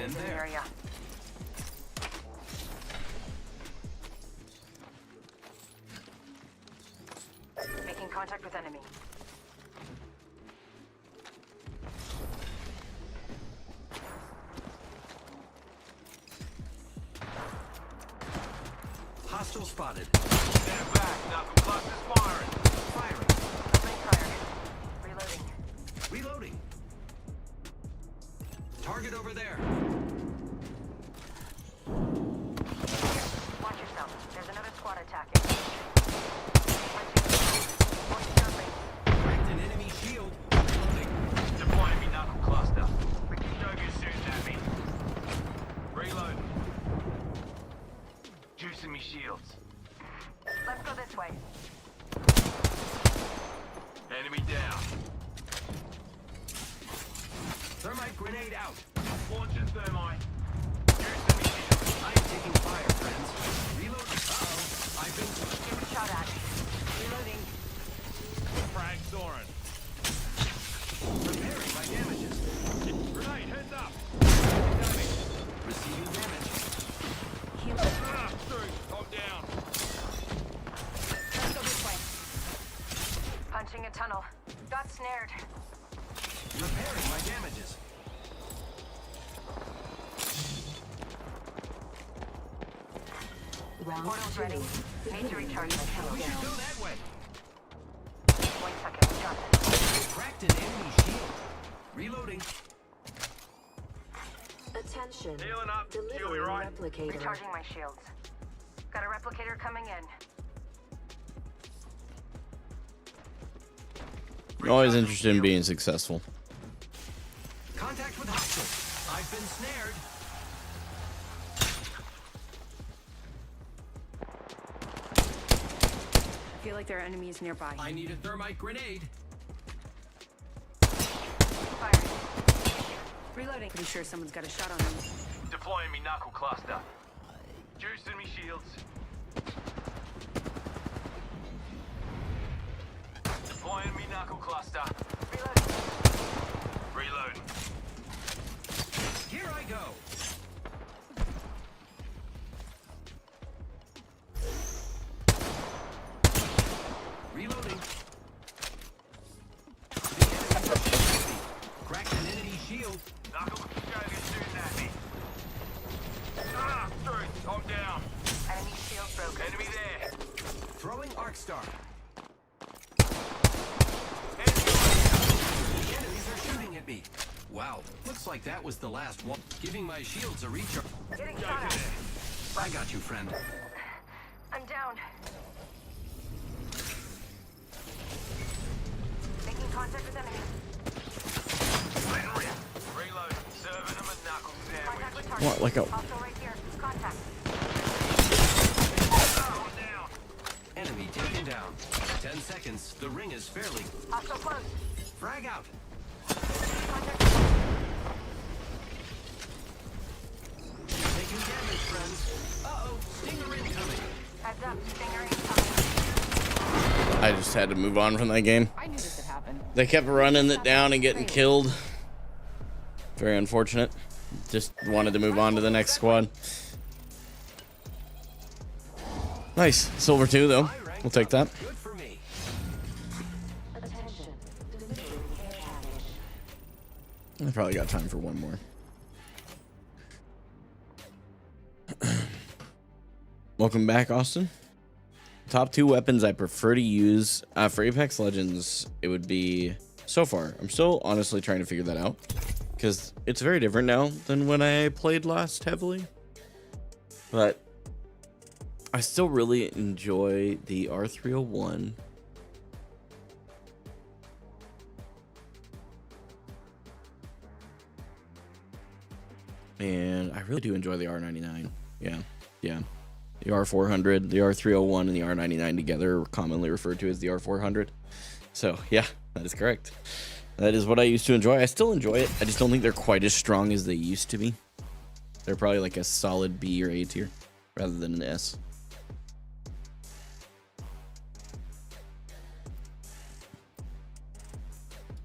Speaker 10: Enemies in the area. Making contact with enemy.
Speaker 3: Hostile spotted.
Speaker 4: Stand back. Knuckle cluster's firing.
Speaker 3: Firing.
Speaker 10: Opening fire. Reloading.
Speaker 3: Reloading. Target over there.
Speaker 10: Watch yourself. There's another squad attacking.
Speaker 3: Cracked an enemy shield. Reloading.
Speaker 4: Deploying me knuckle cluster. We can go get soon at me. Reloading. Juicing me shields.
Speaker 10: Let's go this way.
Speaker 4: Enemy down.
Speaker 3: Thermite grenade out.
Speaker 4: Launching thermite. Juicing me shields.
Speaker 3: I am taking fire, friends. Reload. Uh-oh. I've been
Speaker 10: Getting shot at. Reloading.
Speaker 4: Frag soaring.
Speaker 3: repairing my damages.
Speaker 4: Grenade, heads up.
Speaker 3: Receiving damage.
Speaker 4: Ah, through. I'm down.
Speaker 10: Let's go this way. Punching a tunnel. Got snared.
Speaker 3: Repairing my damages.
Speaker 11: Round
Speaker 10: Portal's ready. Need to recharge my
Speaker 3: We
Speaker 10: health.
Speaker 3: should go that way.
Speaker 10: 1 second. Got this.
Speaker 3: Cracked an enemy shield. Reloading.
Speaker 11: Attention.
Speaker 4: Healing up. You'll be
Speaker 11: Delivering
Speaker 4: right.
Speaker 11: replicator.
Speaker 10: Recharging my shields. Got a replicator coming in.
Speaker 1: Always interested in being successful.
Speaker 3: Contact with hostile. I've been snared.
Speaker 10: I feel like there are enemies nearby.
Speaker 3: I need a thermite grenade.
Speaker 10: Firing. Reloading. Pretty sure someone's got a shot on me.
Speaker 4: Deploying me knuckle cluster. Juicing me shields. Deploying me knuckle cluster.
Speaker 10: Reloading.
Speaker 4: Reloading.
Speaker 3: Here I go. Reloading. The enemy's are shooting me. Cracked an enemy shield.
Speaker 4: Knuckle, go get shooting at me. Ah, through. I'm down.
Speaker 10: Enemy shield broken.
Speaker 4: Enemy there.
Speaker 3: Throwing arc star.
Speaker 4: Enemy.
Speaker 3: The enemies are shooting at me. Wow, looks like that was the last one. Giving my shields a recharge.
Speaker 10: Getting shot at.
Speaker 3: I got you, friend.
Speaker 10: I'm down. Making contact with enemy.
Speaker 4: Reload. Serving them a knuckle
Speaker 10: Contact with
Speaker 4: sandwich.
Speaker 10: target.
Speaker 1: What, like a-
Speaker 10: Hostile right here. Contact.
Speaker 4: Oh, I'm down.
Speaker 3: Enemy taken down. 10 seconds. The ring is fairly.
Speaker 10: Hostile close.
Speaker 3: Frag out.
Speaker 10: Contact.
Speaker 3: Taking damage, friends. Uh-oh. Stinger incoming.
Speaker 10: Heads up. Stinger incoming.
Speaker 1: I just had to move on from that game.
Speaker 11: I knew this would happen.
Speaker 1: They kept running it down and getting killed. Very unfortunate. Just wanted to move on to the next squad. Nice. Silver 2, though. We'll take that.
Speaker 3: Good for me.
Speaker 11: Attention. Delivering care package.
Speaker 1: I probably got time for one more. Welcome back, Austin. Top 2 weapons I prefer to use for Apex Legends, it would be, so far, I'm still honestly trying to figure that out, because it's very different now than when I played last heavily, but I still really enjoy the R301. And I really do enjoy the R99. Yeah. The R400, the R301, and the R99 together are commonly referred to as the R400. So, yeah, that is correct. That is what I used to enjoy. I still enjoy it. I just don't think they're quite as strong as they used to be. They're probably like a solid B or A tier rather than an S.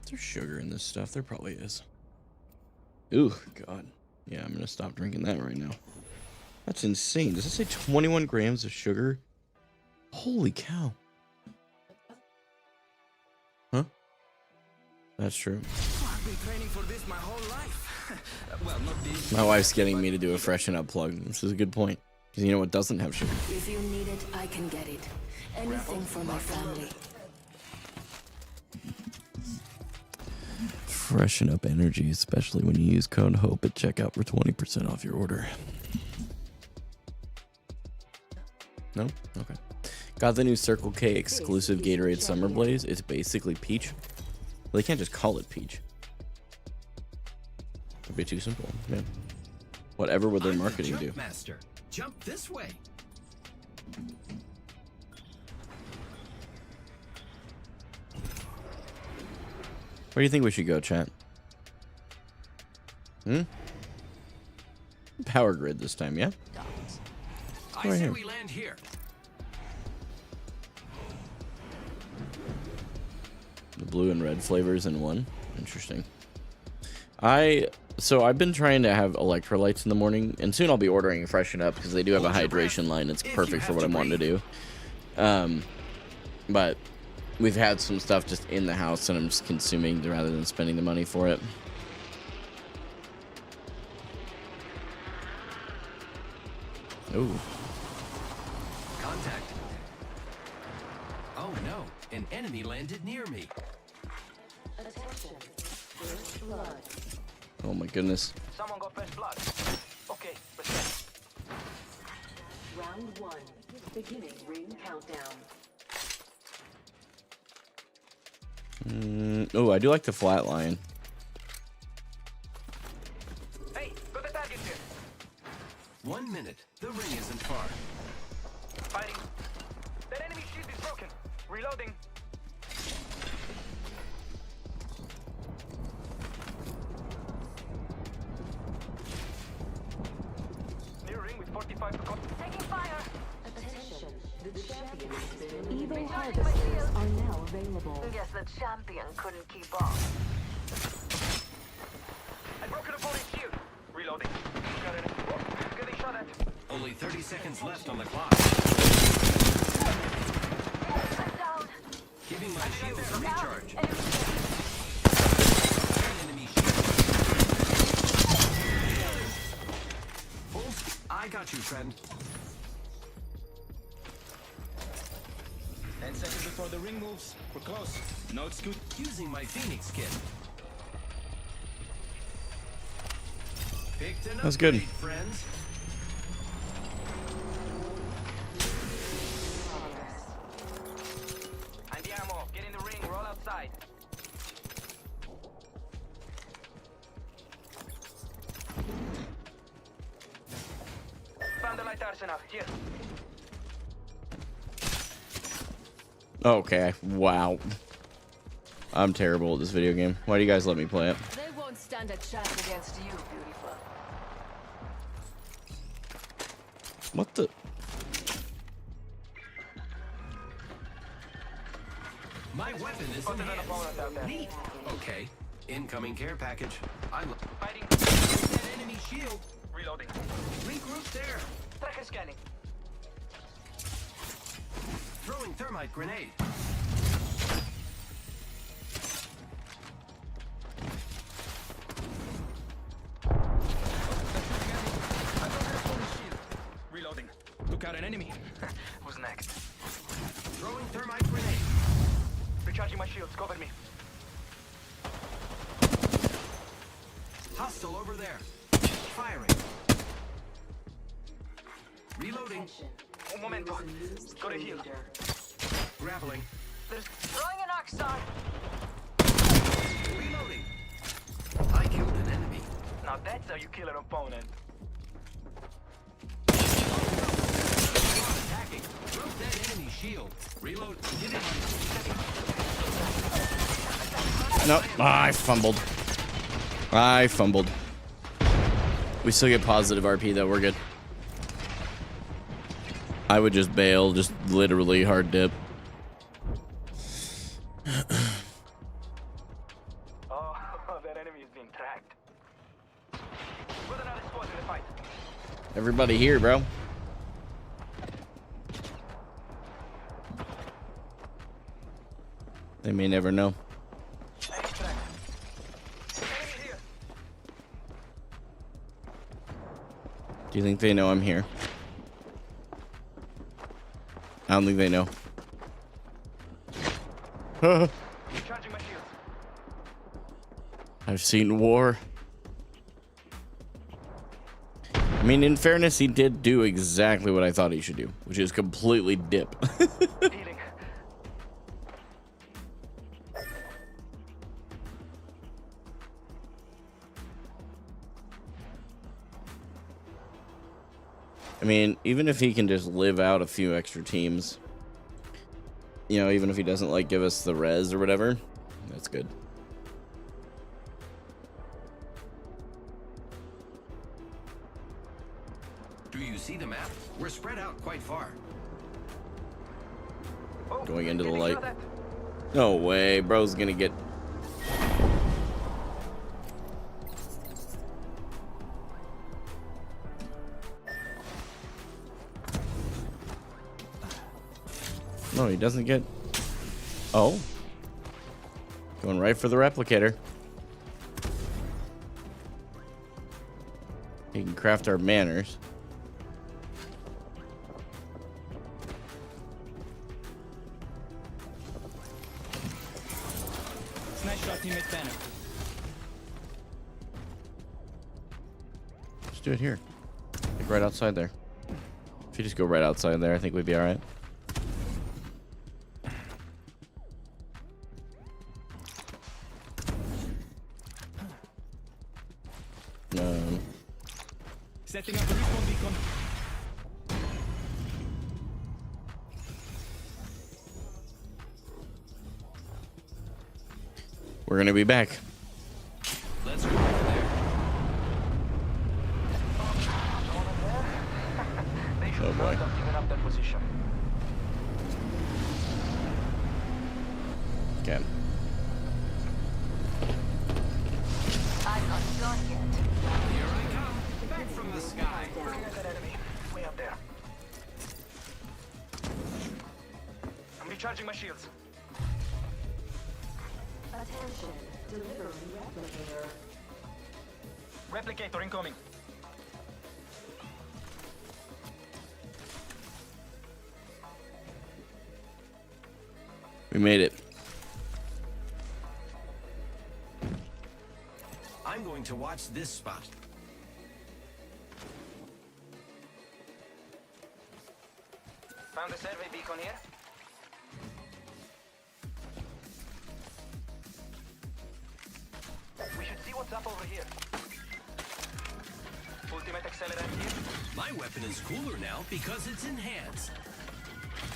Speaker 1: Is there sugar in this stuff? There probably is. Ooh, God. Yeah, I'm gonna stop drinking that right now. That's insane. Does it say 21 grams of sugar? Holy cow. Huh? That's true.
Speaker 8: I've been training for this my whole life. Well, not this.
Speaker 1: My wife's getting me to do a freshen up plug. This is a good point. Because you know what doesn't have sugar?
Speaker 11: If you need it, I can get it. Anything for my family.
Speaker 1: Freshen up energy, especially when you use code HOPE at checkout for 20% off your order. No? Okay. Got the new Circle K exclusive Gatorade Summer Blaze. It's basically peach. Well, they can't just call it peach. It'd be too simple. Yeah. Whatever would their marketing do?
Speaker 3: Master, jump this way.
Speaker 1: Where do you think we should go, chat? Power grid this time, yeah?
Speaker 3: I say we land here.
Speaker 1: The blue and red flavors in one. Interesting. So I've been trying to have electrolytes in the morning, and soon I'll be ordering Freshen Up because they do have a hydration line. It's perfect for what I'm wanting to do. But we've had some stuff just in the house, and I'm just consuming rather than spending the money for it. Ooh.
Speaker 3: Contact. Oh no, an enemy landed near me.
Speaker 11: Attention. First blood.
Speaker 1: Oh my goodness.
Speaker 4: Someone got first blood. Okay, respect.
Speaker 11: Round 1. Beginning ring countdown.
Speaker 1: Oh, I do like the flat line.
Speaker 4: Hey, got the target here.
Speaker 3: 1 minute. The ring isn't far.
Speaker 4: Fighting. That enemy shield is broken. Reloading. Near ring with 45 to cut.
Speaker 2: Taking fire.
Speaker 11: Attention. The champion has been evil harvesters are now available.
Speaker 2: Guess the champion couldn't keep up.
Speaker 4: I broke an opponent's shield. Reloading. Got it. Oh, getting shot at.
Speaker 3: Only 30 seconds left on the clock.
Speaker 2: I'm down.
Speaker 3: Giving my shields a recharge. Enemy shield. Full speed. I got you, friend.
Speaker 8: 10 seconds before the ring moves. We're close. No excuse.
Speaker 3: Using my Phoenix kit. Picked an
Speaker 1: That's good.
Speaker 3: upgrade, friends.
Speaker 4: I'm the ammo. Get in the ring. Roll outside. Found the light arsenal. Here.
Speaker 1: Okay, wow. I'm terrible at this video game. Why do you guys let me play it?
Speaker 10: They won't stand a chance against you, beautiful.
Speaker 1: What the?
Speaker 3: My weapon is
Speaker 4: Spotted an opponent out there.
Speaker 3: neat. Okay. Incoming care package. I'm
Speaker 4: Fighting.
Speaker 3: that enemy shield.
Speaker 4: Reloading.
Speaker 3: Regroup there.
Speaker 4: Tracker scanning.
Speaker 3: Throwing thermite grenade.
Speaker 8: I broke an opponent's shield. Reloading. Took out an enemy.
Speaker 4: Who's next?
Speaker 3: Throwing thermite grenade.
Speaker 4: Recharging my shields. Cover me.
Speaker 3: Hostile over there. Firing. Reloading.
Speaker 4: Un momento. Got a heal.
Speaker 3: Grappling.
Speaker 4: There's
Speaker 2: Throwing an arc star.
Speaker 3: Reloading. I killed an enemy.
Speaker 4: now that's how you kill an opponent.
Speaker 3: Attacking. Broke that enemy shield. Reload. Get in.
Speaker 1: Nope. I fumbled. We still get positive RP though. We're good. I would just bail, just literally hard dip.
Speaker 4: Oh, that enemy is being tracked. With another
Speaker 1: everybody here, bro. They may never know. Do you think they know I'm here? I don't think they know. I've seen war. I mean, in fairness, he did do exactly what I thought he should do, which is completely dip. I mean, even if he can just live out a few extra teams, you know, even if he doesn't like give us the res or whatever, that's good.
Speaker 3: Do you see the map? We're spread out quite far.
Speaker 1: Going into the light. No way, bro's gonna get... No, he doesn't get... Oh. Going right for the replicator. He can craft our manners.
Speaker 8: Nice shot, teammate banner.
Speaker 1: Let's do it here. Like right outside there. If you just go right outside there, I think we'd be alright.
Speaker 8: Setting up a respawn beacon.
Speaker 1: We're gonna be back.
Speaker 3: Let's go over there.
Speaker 4: They should
Speaker 1: Oh boy.
Speaker 4: not have given up that position.
Speaker 1: Okay.
Speaker 2: I'm not done yet.
Speaker 3: Here I come. Back from the sky.
Speaker 4: There's an enemy. Way up there. I'm recharging my shields.
Speaker 11: Attention, delivering replicator.
Speaker 4: Replicator incoming.
Speaker 1: We made it.
Speaker 3: I'm going to watch this spot.
Speaker 4: Found a survey beacon here. We should see what's up over here. Ultimate accelerant here.
Speaker 3: My weapon is cooler now because it's enhanced.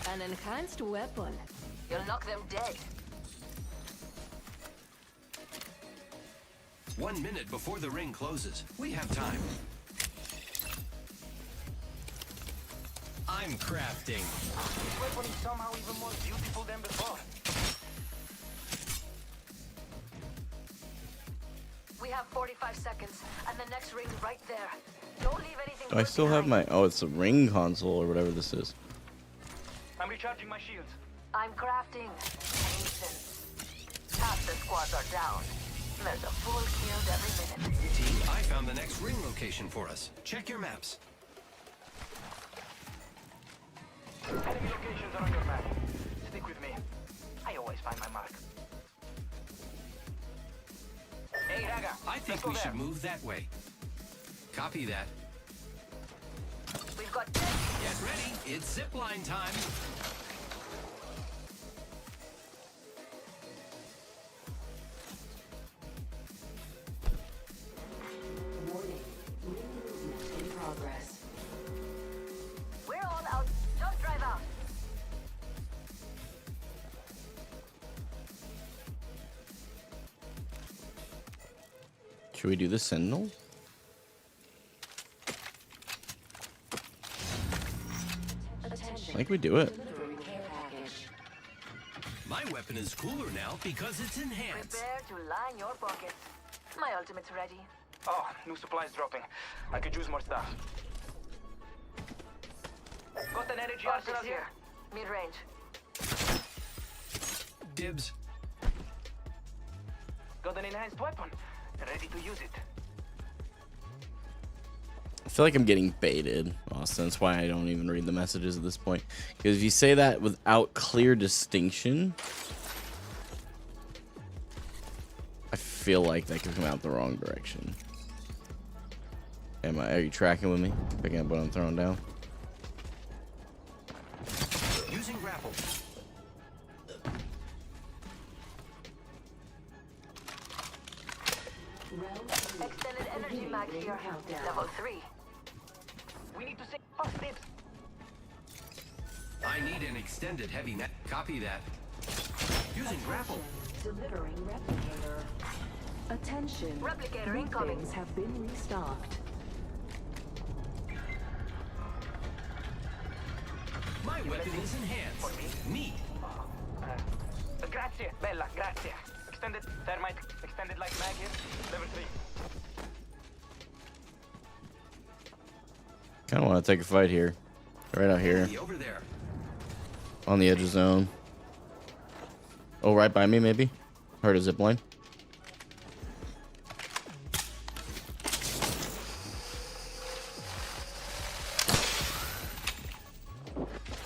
Speaker 10: An enhanced weapon.
Speaker 2: You'll knock them dead.
Speaker 3: 1 minute before the ring closes. We have time. I'm crafting.
Speaker 4: This weapon is somehow even more beautiful than before.
Speaker 2: We have 45 seconds, and the next ring's right there. Don't leave anything.
Speaker 1: Do I still have my... Oh, it's a ring console or whatever this is.
Speaker 4: I'm recharging my shields.
Speaker 2: I'm crafting. Patience. Half the squads are down. There's a full killed every minute.
Speaker 3: Team, I found the next ring location for us. Check your maps.
Speaker 4: Enemy locations are on your map. Stick with me. I always find my mark. Hey, Raga.
Speaker 3: I think we should move that way. Copy that.
Speaker 2: We've got 10.
Speaker 3: Get ready. It's zipline time.
Speaker 11: Warning, ring movement in progress.
Speaker 2: We're all out. Don't drive out.
Speaker 1: Should we do the Sentinel? I think we do it.
Speaker 11: Delivering care package.
Speaker 3: My weapon is cooler now because it's enhanced.
Speaker 2: Prepare to line your pockets. My ultimate's ready.
Speaker 4: Oh, new supplies dropping. I could use more stuff. Energy arsenal here.
Speaker 9: Mid-range.
Speaker 3: Dibs.
Speaker 4: Got an enhanced weapon. Ready to use it.
Speaker 1: I feel like I'm getting baited, Austin. That's why I don't even read the messages at this point. Because if you say that without clear distinction, I feel like that could come out the wrong direction. Are you tracking with me? Picking up what I'm throwing down?
Speaker 3: Using grapple.
Speaker 9: Extended energy mag here. Level 3.
Speaker 4: We need to save fast dibs.
Speaker 3: I need an extended heavy net. Copy that. Using grapple.
Speaker 11: Delivering replicator. Attention.
Speaker 9: Replicator incoming.
Speaker 11: Things have been restocked.
Speaker 3: My weapon is enhanced. Neat.
Speaker 4: Grazie, bella, grazie. Extended thermite, extended light mag here. Level 3.
Speaker 1: Kind of want to take a fight here. Right out here.
Speaker 3: Over there.
Speaker 1: On the edge of zone. Oh, right by me, maybe? Heard a zip line.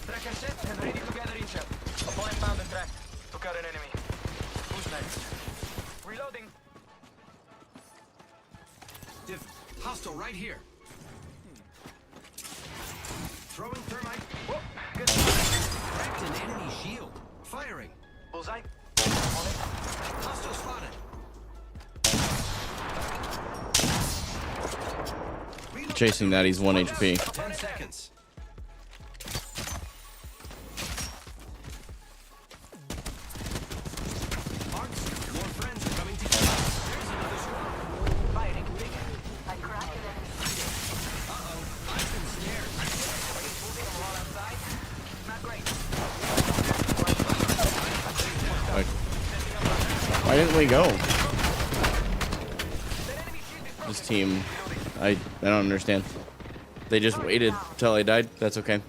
Speaker 4: Tracker set and ready to gather intel. Opponent found and tracked. Took out an enemy. Who's next? Reloading.
Speaker 3: Div. Hostile right here. Throwing thermite.
Speaker 4: Whoa, good.
Speaker 3: Cracked an enemy shield. Firing.
Speaker 4: Bullseye.
Speaker 3: Hostile spotted.
Speaker 1: Chasing that, he's 1 HP.
Speaker 3: 10 seconds. Arts, your friends are coming together. There's another squad.
Speaker 4: Firing. Big.
Speaker 9: I cracked an enemy.
Speaker 3: Uh-oh, I've been scared.
Speaker 4: Moving them all outside. Not great.
Speaker 1: Why didn't we go? This team, I don't understand. They just waited till I died. That's okay.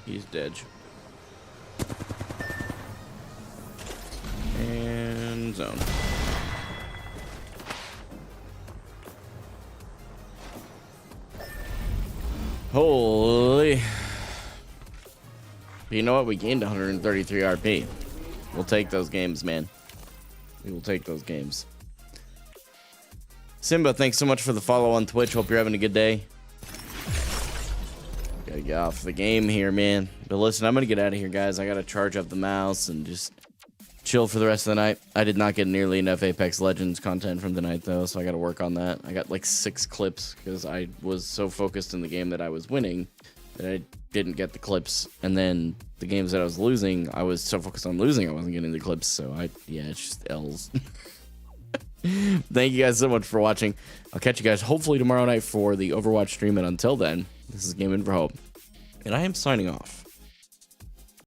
Speaker 1: He's dead. And zone. Holy. But you know what? We gained 133 RP. We'll take those games, man. We will take those games. Simba, thanks so much for the follow on Twitch. Hope you're having a good day. Gotta get off the game here, man. But listen, I'm gonna get out of here, guys. I gotta charge up the mouse and just chill for the rest of the night. I did not get nearly enough Apex Legends content from tonight, though, so I gotta work on that. I got like 6 clips because I was so focused in the game that I was winning that I didn't get the clips. And then the games that I was losing, I was so focused on losing, I wasn't getting the clips. So yeah, it's just L's. Thank you guys so much for watching. I'll catch you guys hopefully tomorrow night for the Overwatch stream. And until then, this is Game In for Hope. And I am signing off.